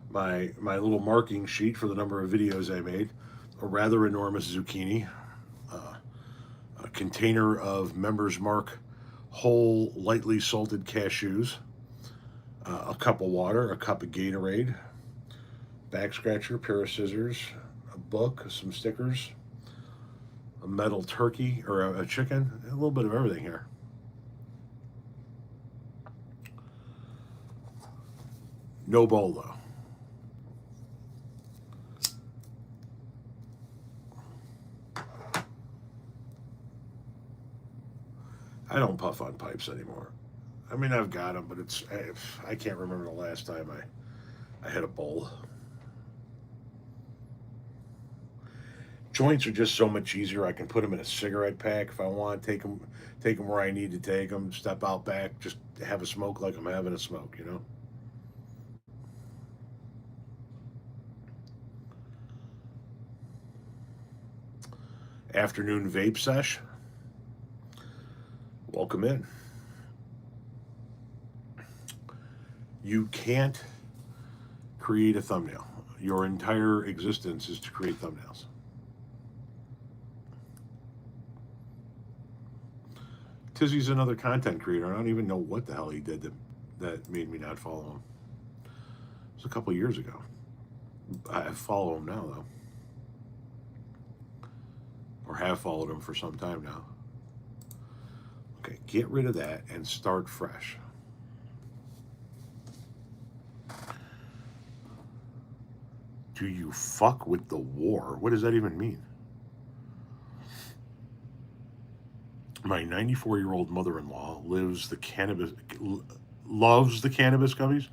[SPEAKER 1] My little marking sheet for the number of videos I made. A rather enormous zucchini. A container of Members Mark whole lightly salted cashews. A cup of water. A cup of Gatorade. Back scratcher. Pair of scissors. A book. Some stickers. A metal turkey or a chicken, a little bit of everything here. No bowl though. I don't puff on pipes anymore. I mean, I've got them, but I can't remember the last time I had a bowl. Joints are just so much easier. I can put them in a cigarette pack if I want. Take them where I need to take them. Step out back, just have a smoke like I'm having a smoke. You know. Afternoon vape sesh. Welcome in. You can't create a thumbnail. Your entire existence is to create thumbnails. Tizzy's another content creator. I don't even know what the hell he did that made me not follow him. It was a couple years ago. I follow him now, though. Or have followed him for some time now. Okay, get rid of that and start fresh. Do you fuck with the war? What does that even mean? My 94-year-old mother-in-law loves the cannabis gummies.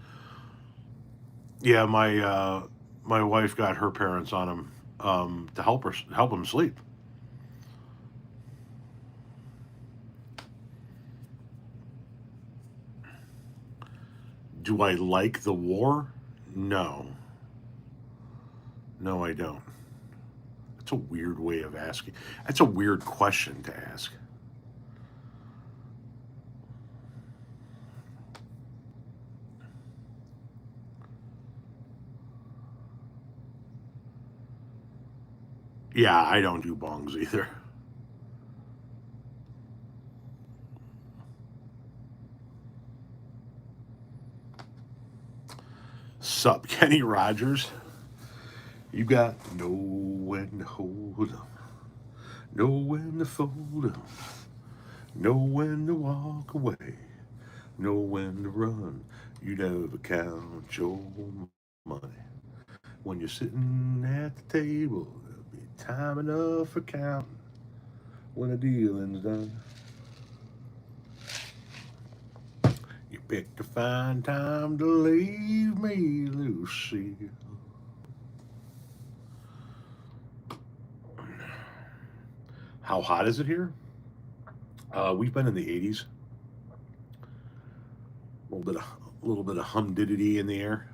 [SPEAKER 1] Yeah, my wife got her parents on them to help them sleep. Do I like the war? No. No, I don't. That's a weird way of asking. That's a weird question to ask. Yeah, I don't do bongs either. Sup, Kenny Rogers? You got know when to hold 'em, know when to fold 'em, know when to walk away, know when to run. You never count your money. When you're sitting at the table, there'll be time enough for counting when the dealing's done. You picked a fine time to leave me, Lucille. How hot is it here? We've been in the 80s. A little bit of humidity in the air.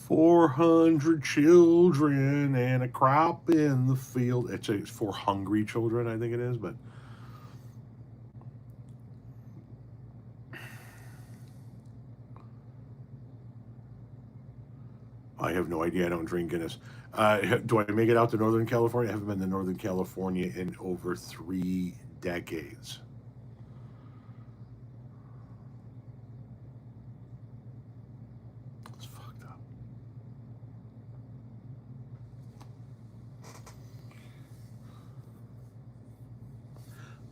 [SPEAKER 1] "400 children and a crop in the field." It's for hungry children, I think it is, but I have no idea. I don't drink Guinness. Do I make it out to Northern California? I haven't been to Northern California in over 3 decades. It's fucked up.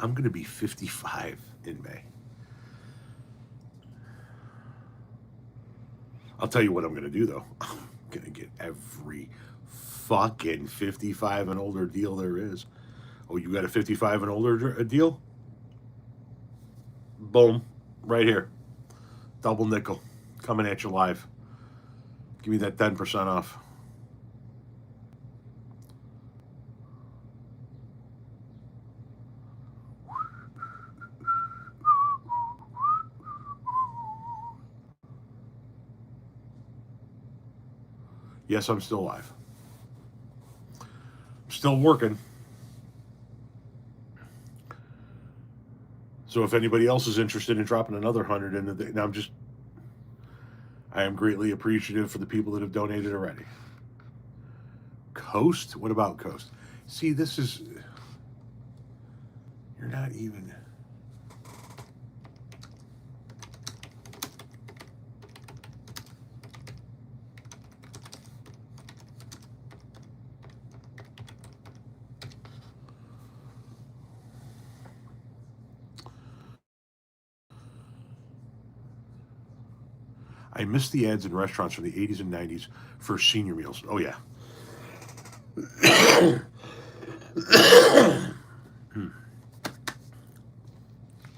[SPEAKER 1] I'm going to be 55 in May. I'll tell you what I'm going to do, though. I'm going to get every fucking 55 and older deal there is. Oh, you got a 55 and older deal? Boom. Right here. Double nickel. Coming at you live. Give me that 10% off. Yes, I'm still alive. I'm still working. So if anybody else is interested in dropping another 100 into the, now I am greatly appreciative for the people that have donated already. Coast? What about Coast? See, this is, you're not even. I miss the ads in restaurants from the 80s and 90s for senior meals. Oh, yeah.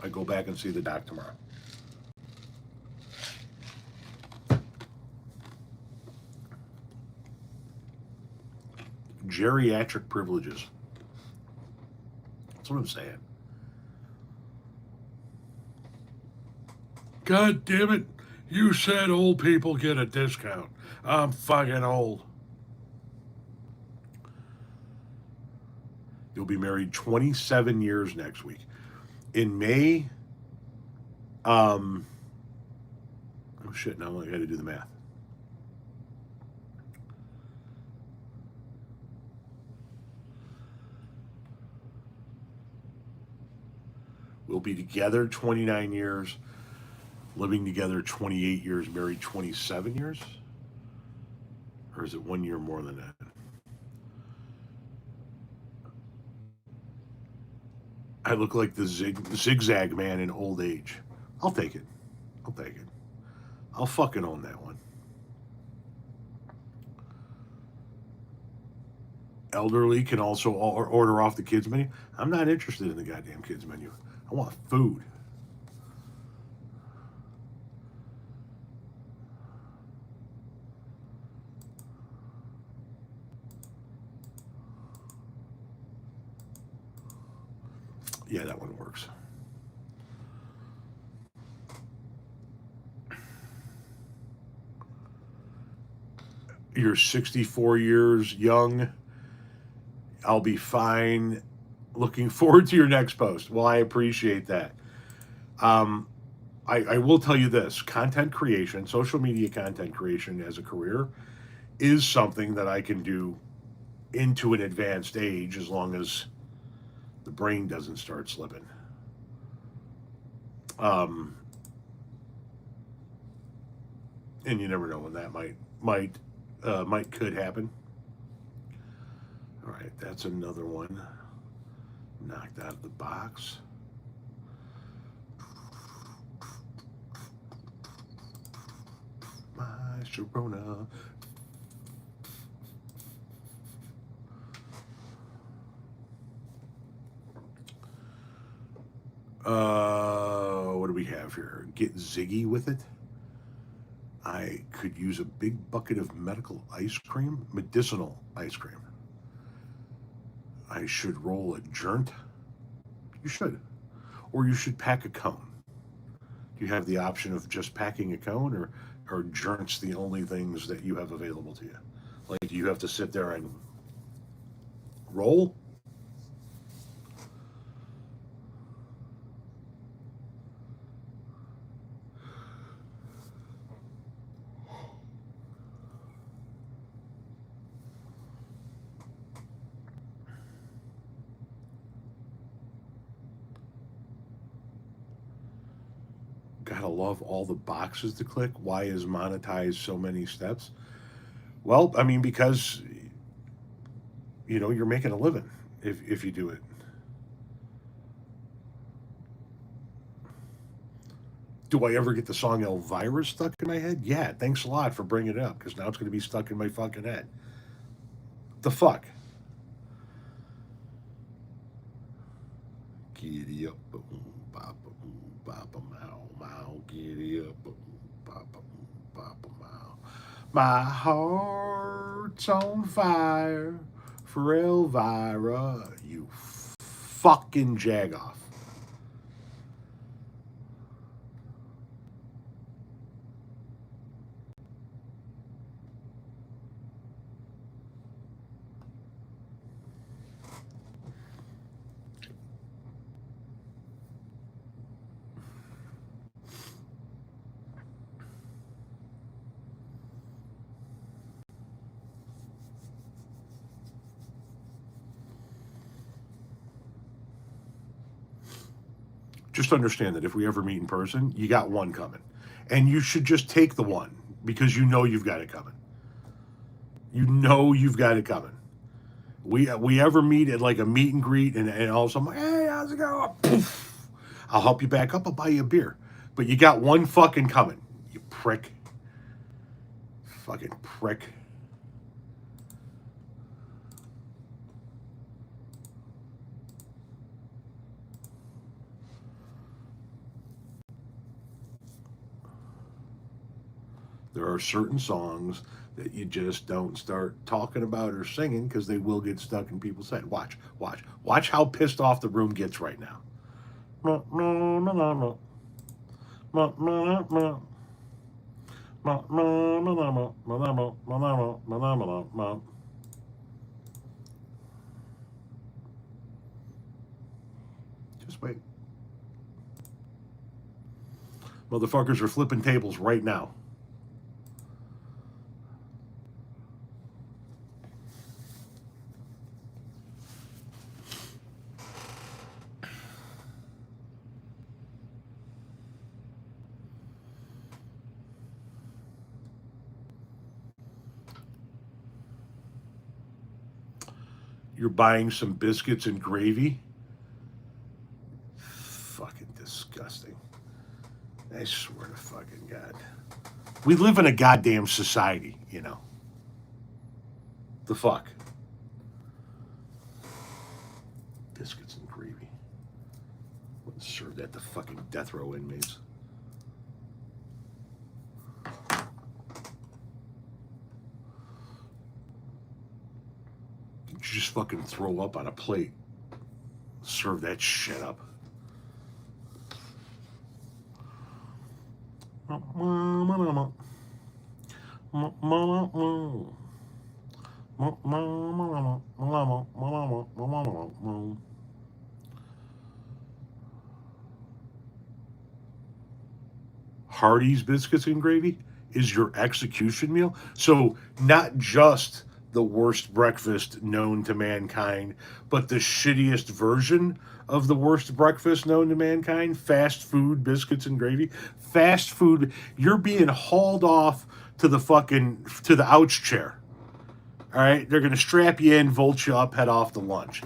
[SPEAKER 1] I go back and see the doc tomorrow. Geriatric privileges. That's what I'm saying. God damn it. You said old people get a discount. I'm fucking old. You'll be married 27 years next week. In May, oh shit, now I gotta do the math. We'll be together 29 years, living together 28 years, married 27 years? Or is it 1 year more than that? I look like the zigzag man in old age. I'll take it. I'll take it. I'll fucking own that one. Elderly can also order off the kids menu. I'm not interested in the goddamn kids menu. I want food. Yeah, that one works. You're 64 years young. I'll be fine. Looking forward to your next post. Well, I appreciate that. I will tell you this: content creation, social media content creation as a career is something that I can do into an advanced age as long as the brain doesn't start slipping. Um, and you never know when that might could happen. All right, that's another one knocked out of the box. My Sharona. What do we have here? Get ziggy with it. I could use a big bucket of medical ice cream, medicinal ice cream. I should roll a joint. You should. Or you should pack a cone. Do you have the option of just packing a cone, or are joints the only things that you have available to you? Like, do you have to sit there and roll? Gotta love all the boxes to click. Why is monetized so many steps? Well, I mean, because you're making a living if you do it. Do I ever get the song Elvira stuck in my head? Yeah, thanks a lot for bringing it up, because now it's going to be stuck in my fucking head. The fuck? Giddy up, boom, papa, boom, papa, mow, mow, giddy up, boom, papa, boom, papa, mow. My heart's on fire for Elvira, you fucking jagoff. Just understand that if we ever meet in person, you got one coming. And you should just take the one, because you know you've got it coming. You know you've got it coming. We ever meet at like a meet and greet, and all of a sudden, I'm like, hey, how's it going? Poof. I'll help you back up. I'll buy you a beer. But you got one fucking coming, you prick. Fucking prick. There are certain songs that you just don't start talking about or singing because they will get stuck in people's head. Watch how pissed off the room gets right now. Just wait. Motherfuckers are flipping tables right now. You're buying some biscuits and gravy? Fucking disgusting. I swear to fucking God. We live in a goddamn society, you know. The fuck? Biscuits and gravy. Wouldn't serve that to fucking death row inmates. You just fucking throw up on a plate. Serve that shit up. Hardee's biscuits and gravy is your execution meal. So not just the worst breakfast known to mankind, but the shittiest version of the worst breakfast known to mankind, fast food biscuits and gravy. Fast food, you're being hauled off to the ouch chair. All right, they're gonna strap you in, volt you up, head off to lunch,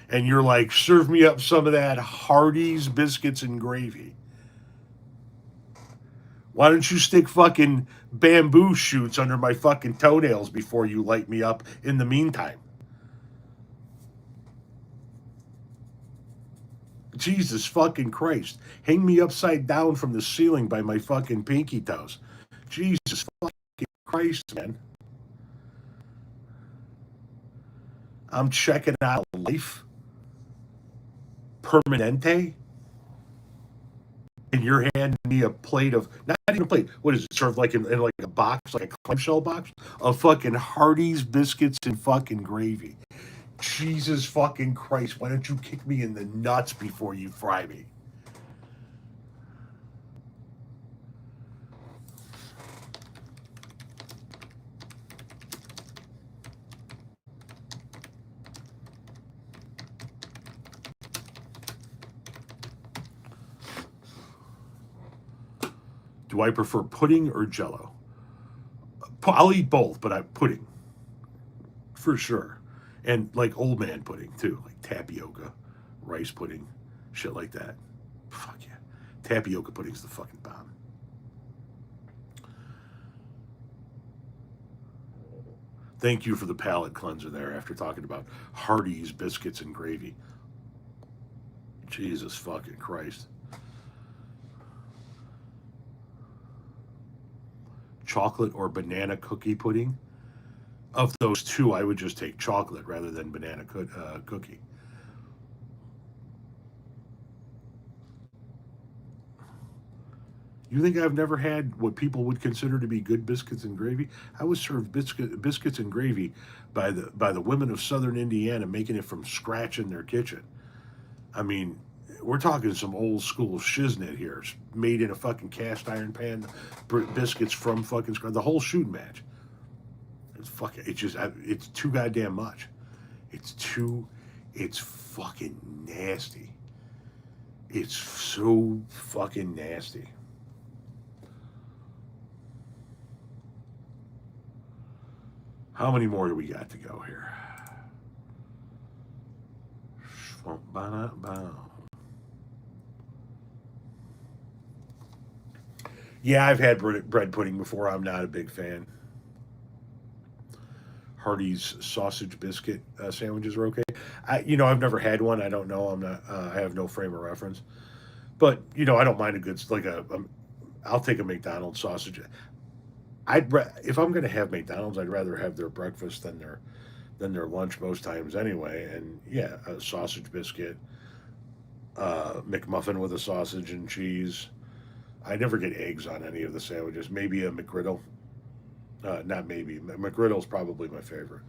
[SPEAKER 1] and you're like, serve me up some of that Hardee's biscuits and gravy. Why don't you stick fucking bamboo shoots under my fucking toenails before you light me up in the meantime? Jesus fucking Christ. Hang me upside down from the ceiling by my fucking pinky toes. Jesus fucking Christ, man. I'm checking out life. Permanente. And you're handing me a plate of, not even a plate, what is it, served like in like a box, like a clamshell box, of fucking Hardee's biscuits and fucking gravy. Jesus fucking Christ, why don't you kick me in the nuts before you fry me? Do I prefer pudding or jello? I'll eat both, but pudding. For sure. And like old man pudding too, like tapioca, rice pudding, shit like that. Fuck yeah. Tapioca pudding's the fucking bomb. Thank you for the palate cleanser there after talking about Hardee's biscuits and gravy. Jesus fucking Christ. Chocolate or banana cookie pudding? Of those two, I would just take chocolate rather than banana cookie. You think I've never had what people would consider to be good biscuits and gravy? I was served biscuits and gravy by the women of Southern Indiana, making it from scratch in their kitchen. I mean, we're talking some old school shiznit here. It's made in a fucking cast iron pan, biscuits from fucking scratch. The whole shooting match. It's too goddamn much. It's fucking nasty. It's so fucking nasty. How many more do we got to go here? Yeah, I've had bread pudding before. I'm not a big fan. Hardee's sausage biscuit sandwiches are okay. I've never had one. I don't know. I'm not. I have no frame of reference. But I don't mind a good like I'll take a McDonald's sausage. If I'm going to have McDonald's, I'd rather have their breakfast than their lunch most times anyway. And yeah, a sausage biscuit, McMuffin with a sausage and cheese. I never get eggs on any of the sandwiches. Maybe a McGriddle. Not maybe. McGriddle's probably my favorite.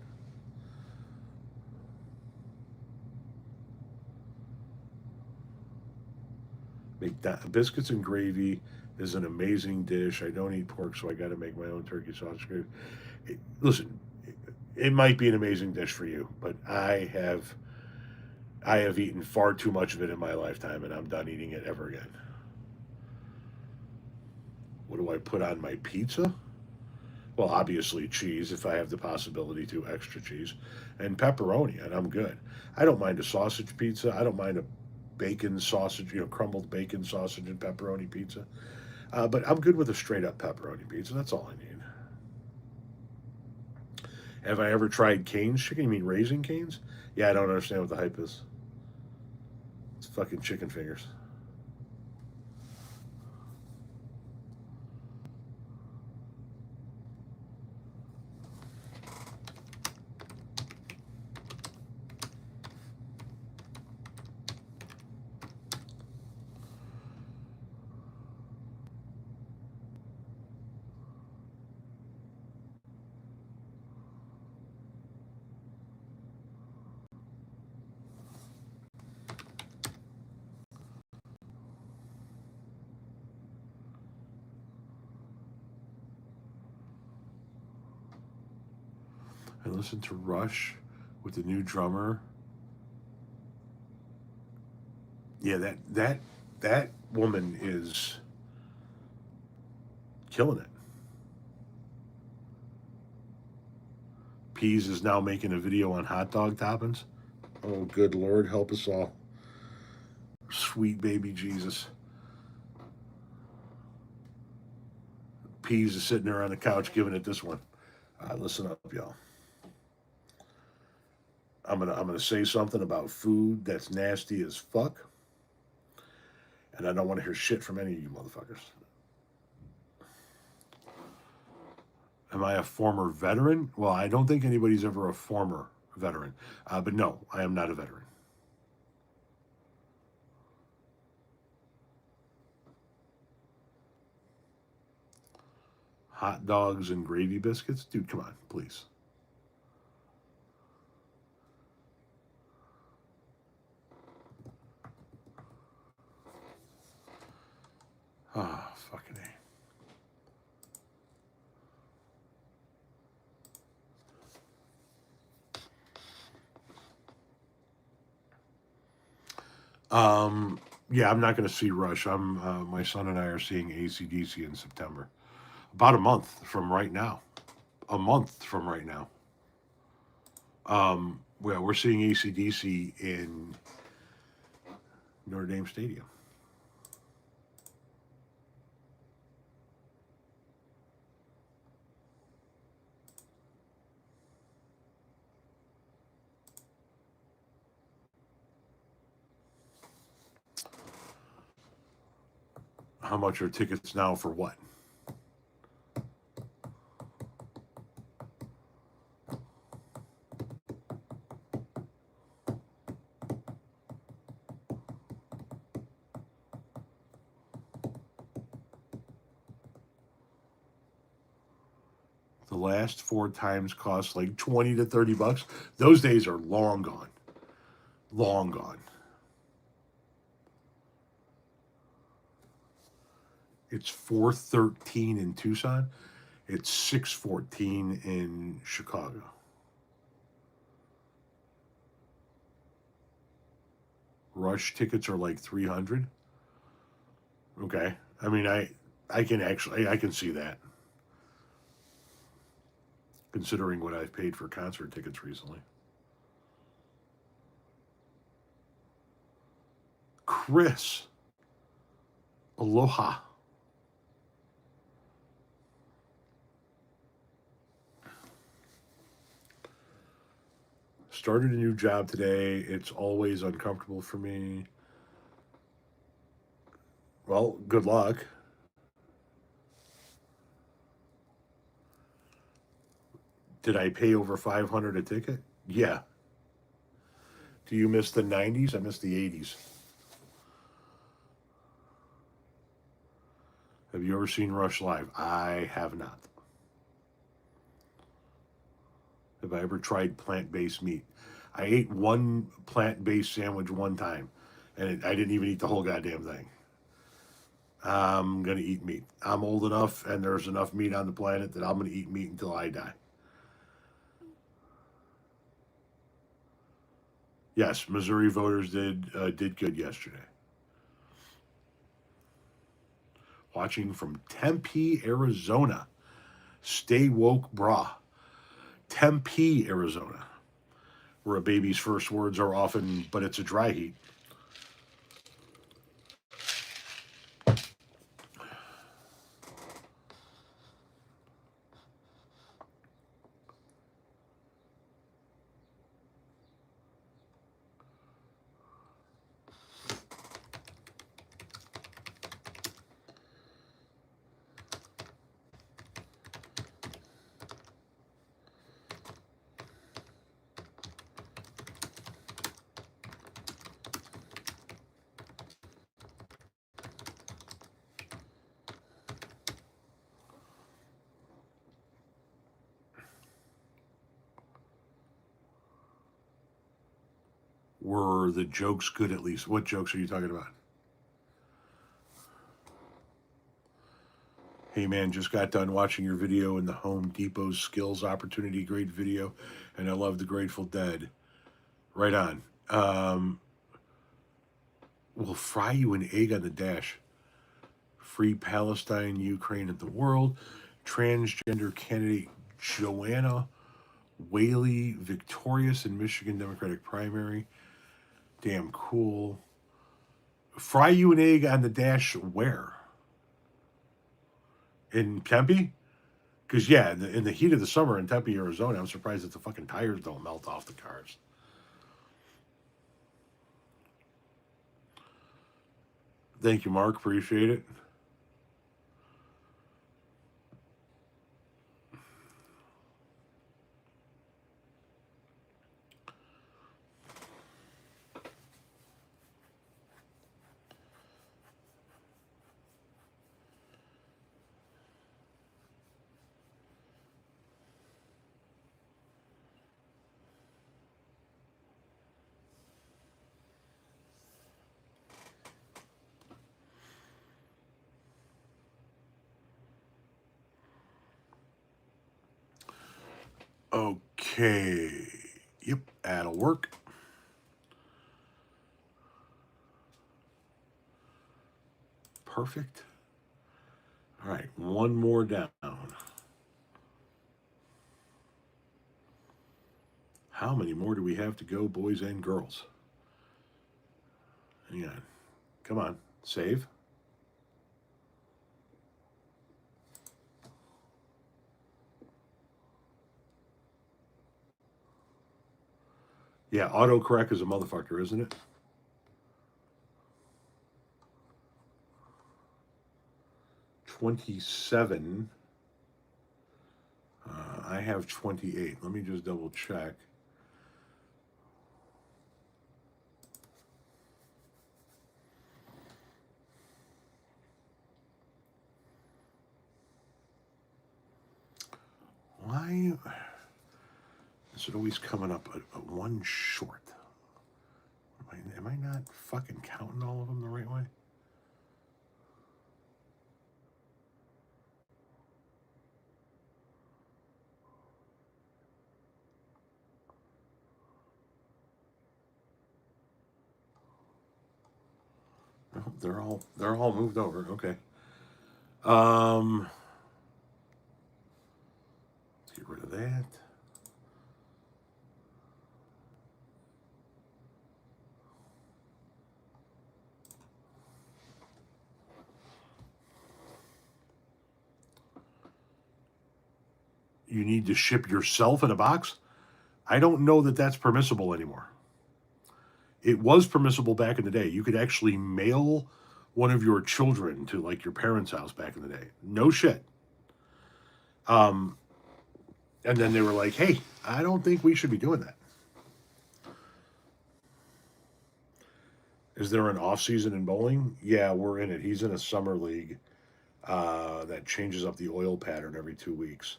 [SPEAKER 1] Biscuits and gravy is an amazing dish. I don't eat pork, so I got to make my own turkey sausage gravy. Listen, it might be an amazing dish for you, but I have eaten far too much of it in my lifetime, and I'm done eating it ever again. What do I put on my pizza? Well, obviously cheese if I have the possibility to, extra cheese, and pepperoni, and I'm good. I don't mind a sausage pizza. I don't mind a bacon sausage, crumbled bacon sausage and pepperoni pizza. But I'm good with a straight up pepperoni pizza. That's all I need. Have I ever tried Cane's chicken? You mean Raising Cane's? Yeah, I don't understand what the hype is. It's fucking chicken fingers. I listened to Rush with the new drummer. Yeah, that woman is killing it. Peas is now making a video on hot dog toppings. Oh, good Lord, help us all. Sweet baby Jesus. Peas is sitting there on the couch giving it this one. Listen up, y'all. I'm gonna say something about food that's nasty as fuck, and I don't want to hear shit from any of you motherfuckers. Am I a former veteran? Well, I don't think anybody's ever a former veteran, but no, I am not a veteran. Hot dogs and gravy biscuits, dude. Come on, please. Ah, fucking a. Yeah, I'm not going to see Rush. My son and I are seeing ACDC in September, about a month from right now. A month from right now. Well, we're seeing ACDC in Notre Dame Stadium. How much are tickets now for what? The last four times cost like 20 to 30 bucks. Those days are long gone. Long gone. It's 413 in Tucson. It's 614 in Chicago. Rush tickets are like 300. Okay. I mean, I can see that, considering what I've paid for concert tickets recently. Chris, aloha. Started a new job today. It's always uncomfortable for me. Well, good luck. Did I pay over 500 a ticket? Yeah. Do you miss the 90s? I miss the 80s. Have you ever seen Rush live? I have not. Have I ever tried plant-based meat? I ate one plant-based sandwich one time, and I didn't even eat the whole goddamn thing. I'm gonna eat meat. I'm old enough, and there's enough meat on the planet that I'm gonna eat meat until I die. Yes, Missouri voters did good yesterday. Watching from Tempe, Arizona. Stay woke, brah. Tempe, Arizona, where a baby's first words are often, but it's a dry heat. Were the jokes good at least? What jokes are you talking about? Hey man, just got done watching your video in the Home Depot skills opportunity. Great video, and I love the Grateful Dead. Right on. We'll fry you an egg on the dash. Free Palestine, Ukraine, and the world. Transgender candidate Joanna Whaley victorious in Michigan Democratic primary. Damn cool. Fry you an egg on the dash where? In Tempe? Because, yeah, in the heat of the summer in Tempe, Arizona, I'm surprised that the fucking tires don't melt off the cars. Thank you, Mark. Appreciate it. Okay. Yep, that'll work. Perfect. All right, one more down. How many more do we have to go, boys and girls? Hang on. Come on. Save. Yeah, autocorrect is a motherfucker, isn't it? $27. I have 28. Let me just double check. Why is it always coming up at one short? Am I not fucking counting all of them the right way? No, they're all moved over. Okay. Let's get rid of that. You need to ship yourself in a box? I don't know that that's permissible anymore. It was permissible back in the day. You could actually mail one of your children to like your parents' house back in the day. No shit. Um, and then they were like, "Hey, I don't think we should be doing that." Is there an off season in bowling? Yeah, we're in it. He's in a summer league that changes up the oil pattern every 2 weeks.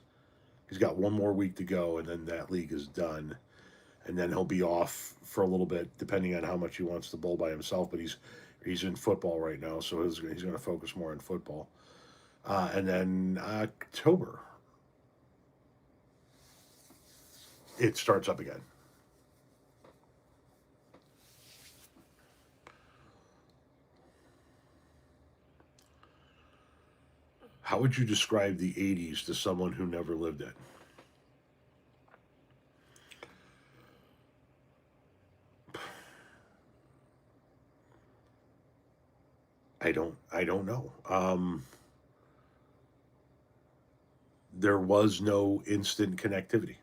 [SPEAKER 1] He's got one more week to go, and then that league is done. And then he'll be off for a little bit, depending on how much he wants to bowl by himself. But he's in football right now, so he's going to focus more on football. And then October, it starts up again. How would you describe the 80s to someone who never lived it? I don't know. There was no instant connectivity.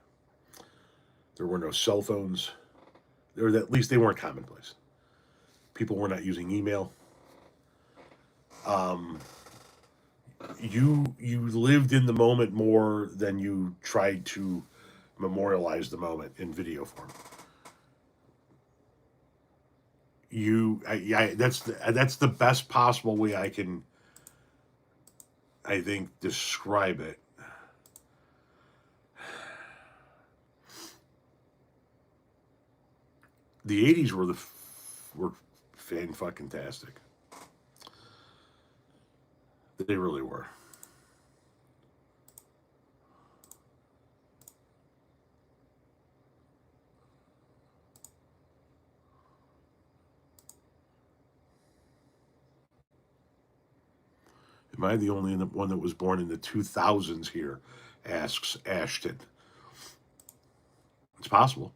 [SPEAKER 1] There were no cell phones. Or at least they weren't commonplace. People were not using email. Um, you lived in the moment more than you tried to memorialize the moment in video form. That's the best possible way I think describe it. The 80s were fan fucking tastic. They really were. Am I the only one that was born in the 2000s here? Asks Ashton. It's possible.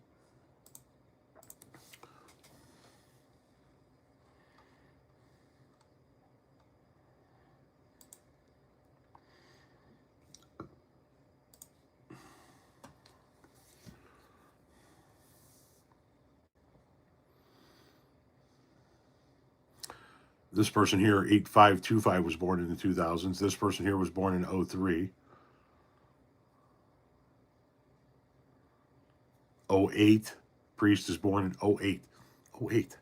[SPEAKER 1] This person here, 8525, was born in the 2000s. This person here was born in 03. 08. Priest is born in 08. 08.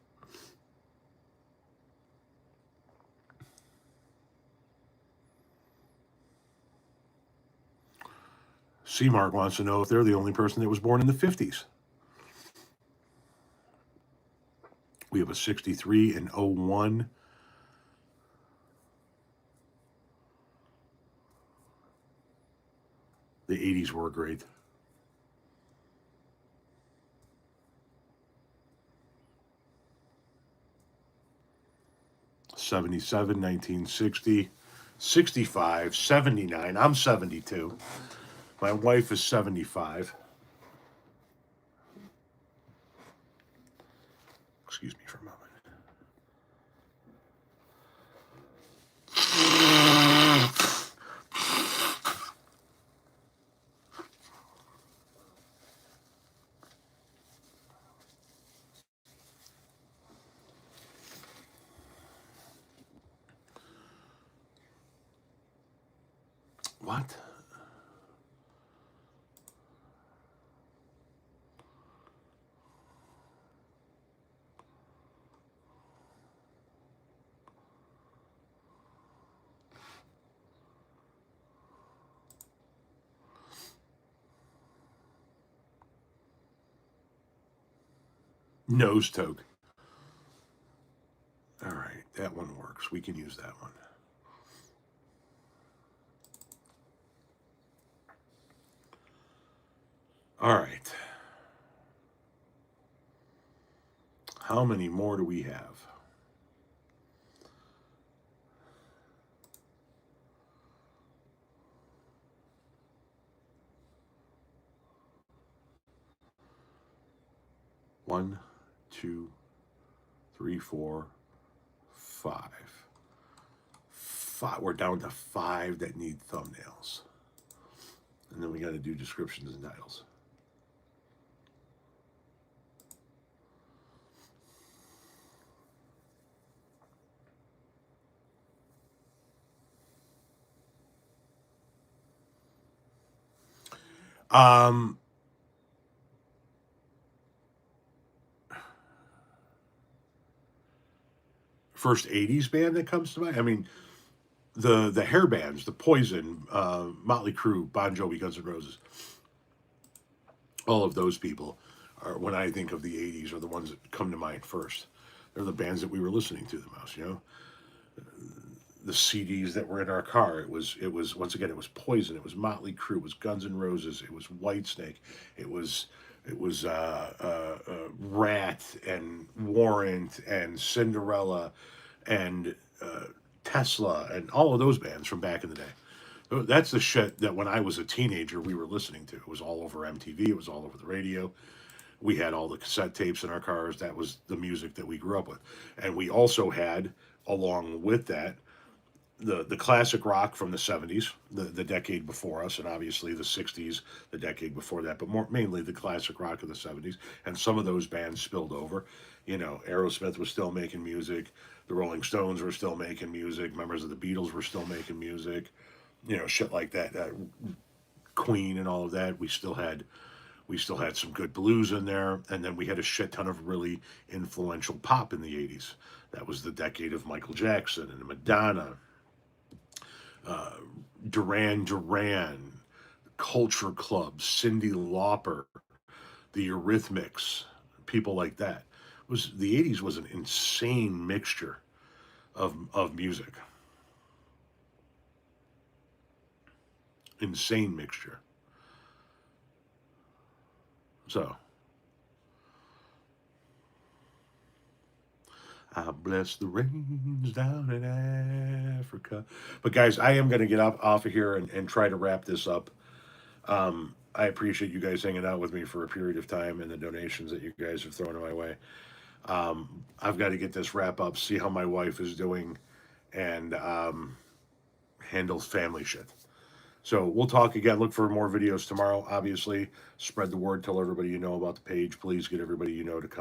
[SPEAKER 1] C Mark wants to know if they're the only person that was born in the 50s. We have a 63 and 01. The 80s were great. '77, 1960, 65, 79. I'm 72. My wife is 75. Excuse me for a moment. What? Nose toke. All right, that one works. We can use that one. All right. How many more do we have? One, two, three, four, five. We're down to 5 that need thumbnails. And then we got to do descriptions and titles. Um, First 80s band that comes to mind. I mean, the hair bands, the Poison, Motley Crue, Bon Jovi, Guns N' Roses, all of those people are, when I think of the 80s, are the ones that come to mind first. They're the bands that we were listening to the most, you know. The CDs that were in our car, it was once again, it was Poison, it was Motley Crue, it was Guns N' Roses, it was Whitesnake, it was Rat and Warrant and Cinderella and Tesla and all of those bands from back in the day. That's the shit that when I was a teenager we were listening to. It was all over MTV. It was all over the radio. We had all the cassette tapes in our cars. That was the music that we grew up with. And we also had, along with that, the classic rock from the 70s, the decade before us, and obviously the 60s, the decade before that, but more mainly the classic rock of the 70s. And some of those bands spilled over. You know, Aerosmith was still making music. The Rolling Stones were still making music. Members of the Beatles were still making music. You know, shit like that. Queen and all of that. We still had some good blues in there, and then we had a shit ton of really influential pop in the 80s. That was the decade of Michael Jackson and Madonna, Duran Duran, Culture Club, Cyndi Lauper, the Eurythmics, people like that. Was the 80s was an insane mixture of music. Insane mixture. So I bless the rains down in Africa. But guys, I am going to get off of here and try to wrap this up. I appreciate you guys hanging out with me for a period of time and the donations that you guys have thrown my way. I've got to get this wrap up, see how my wife is doing, and handle family shit. So we'll talk again. Look for more videos tomorrow. Obviously, spread the word. Tell everybody you know about the page. Please get everybody you know to come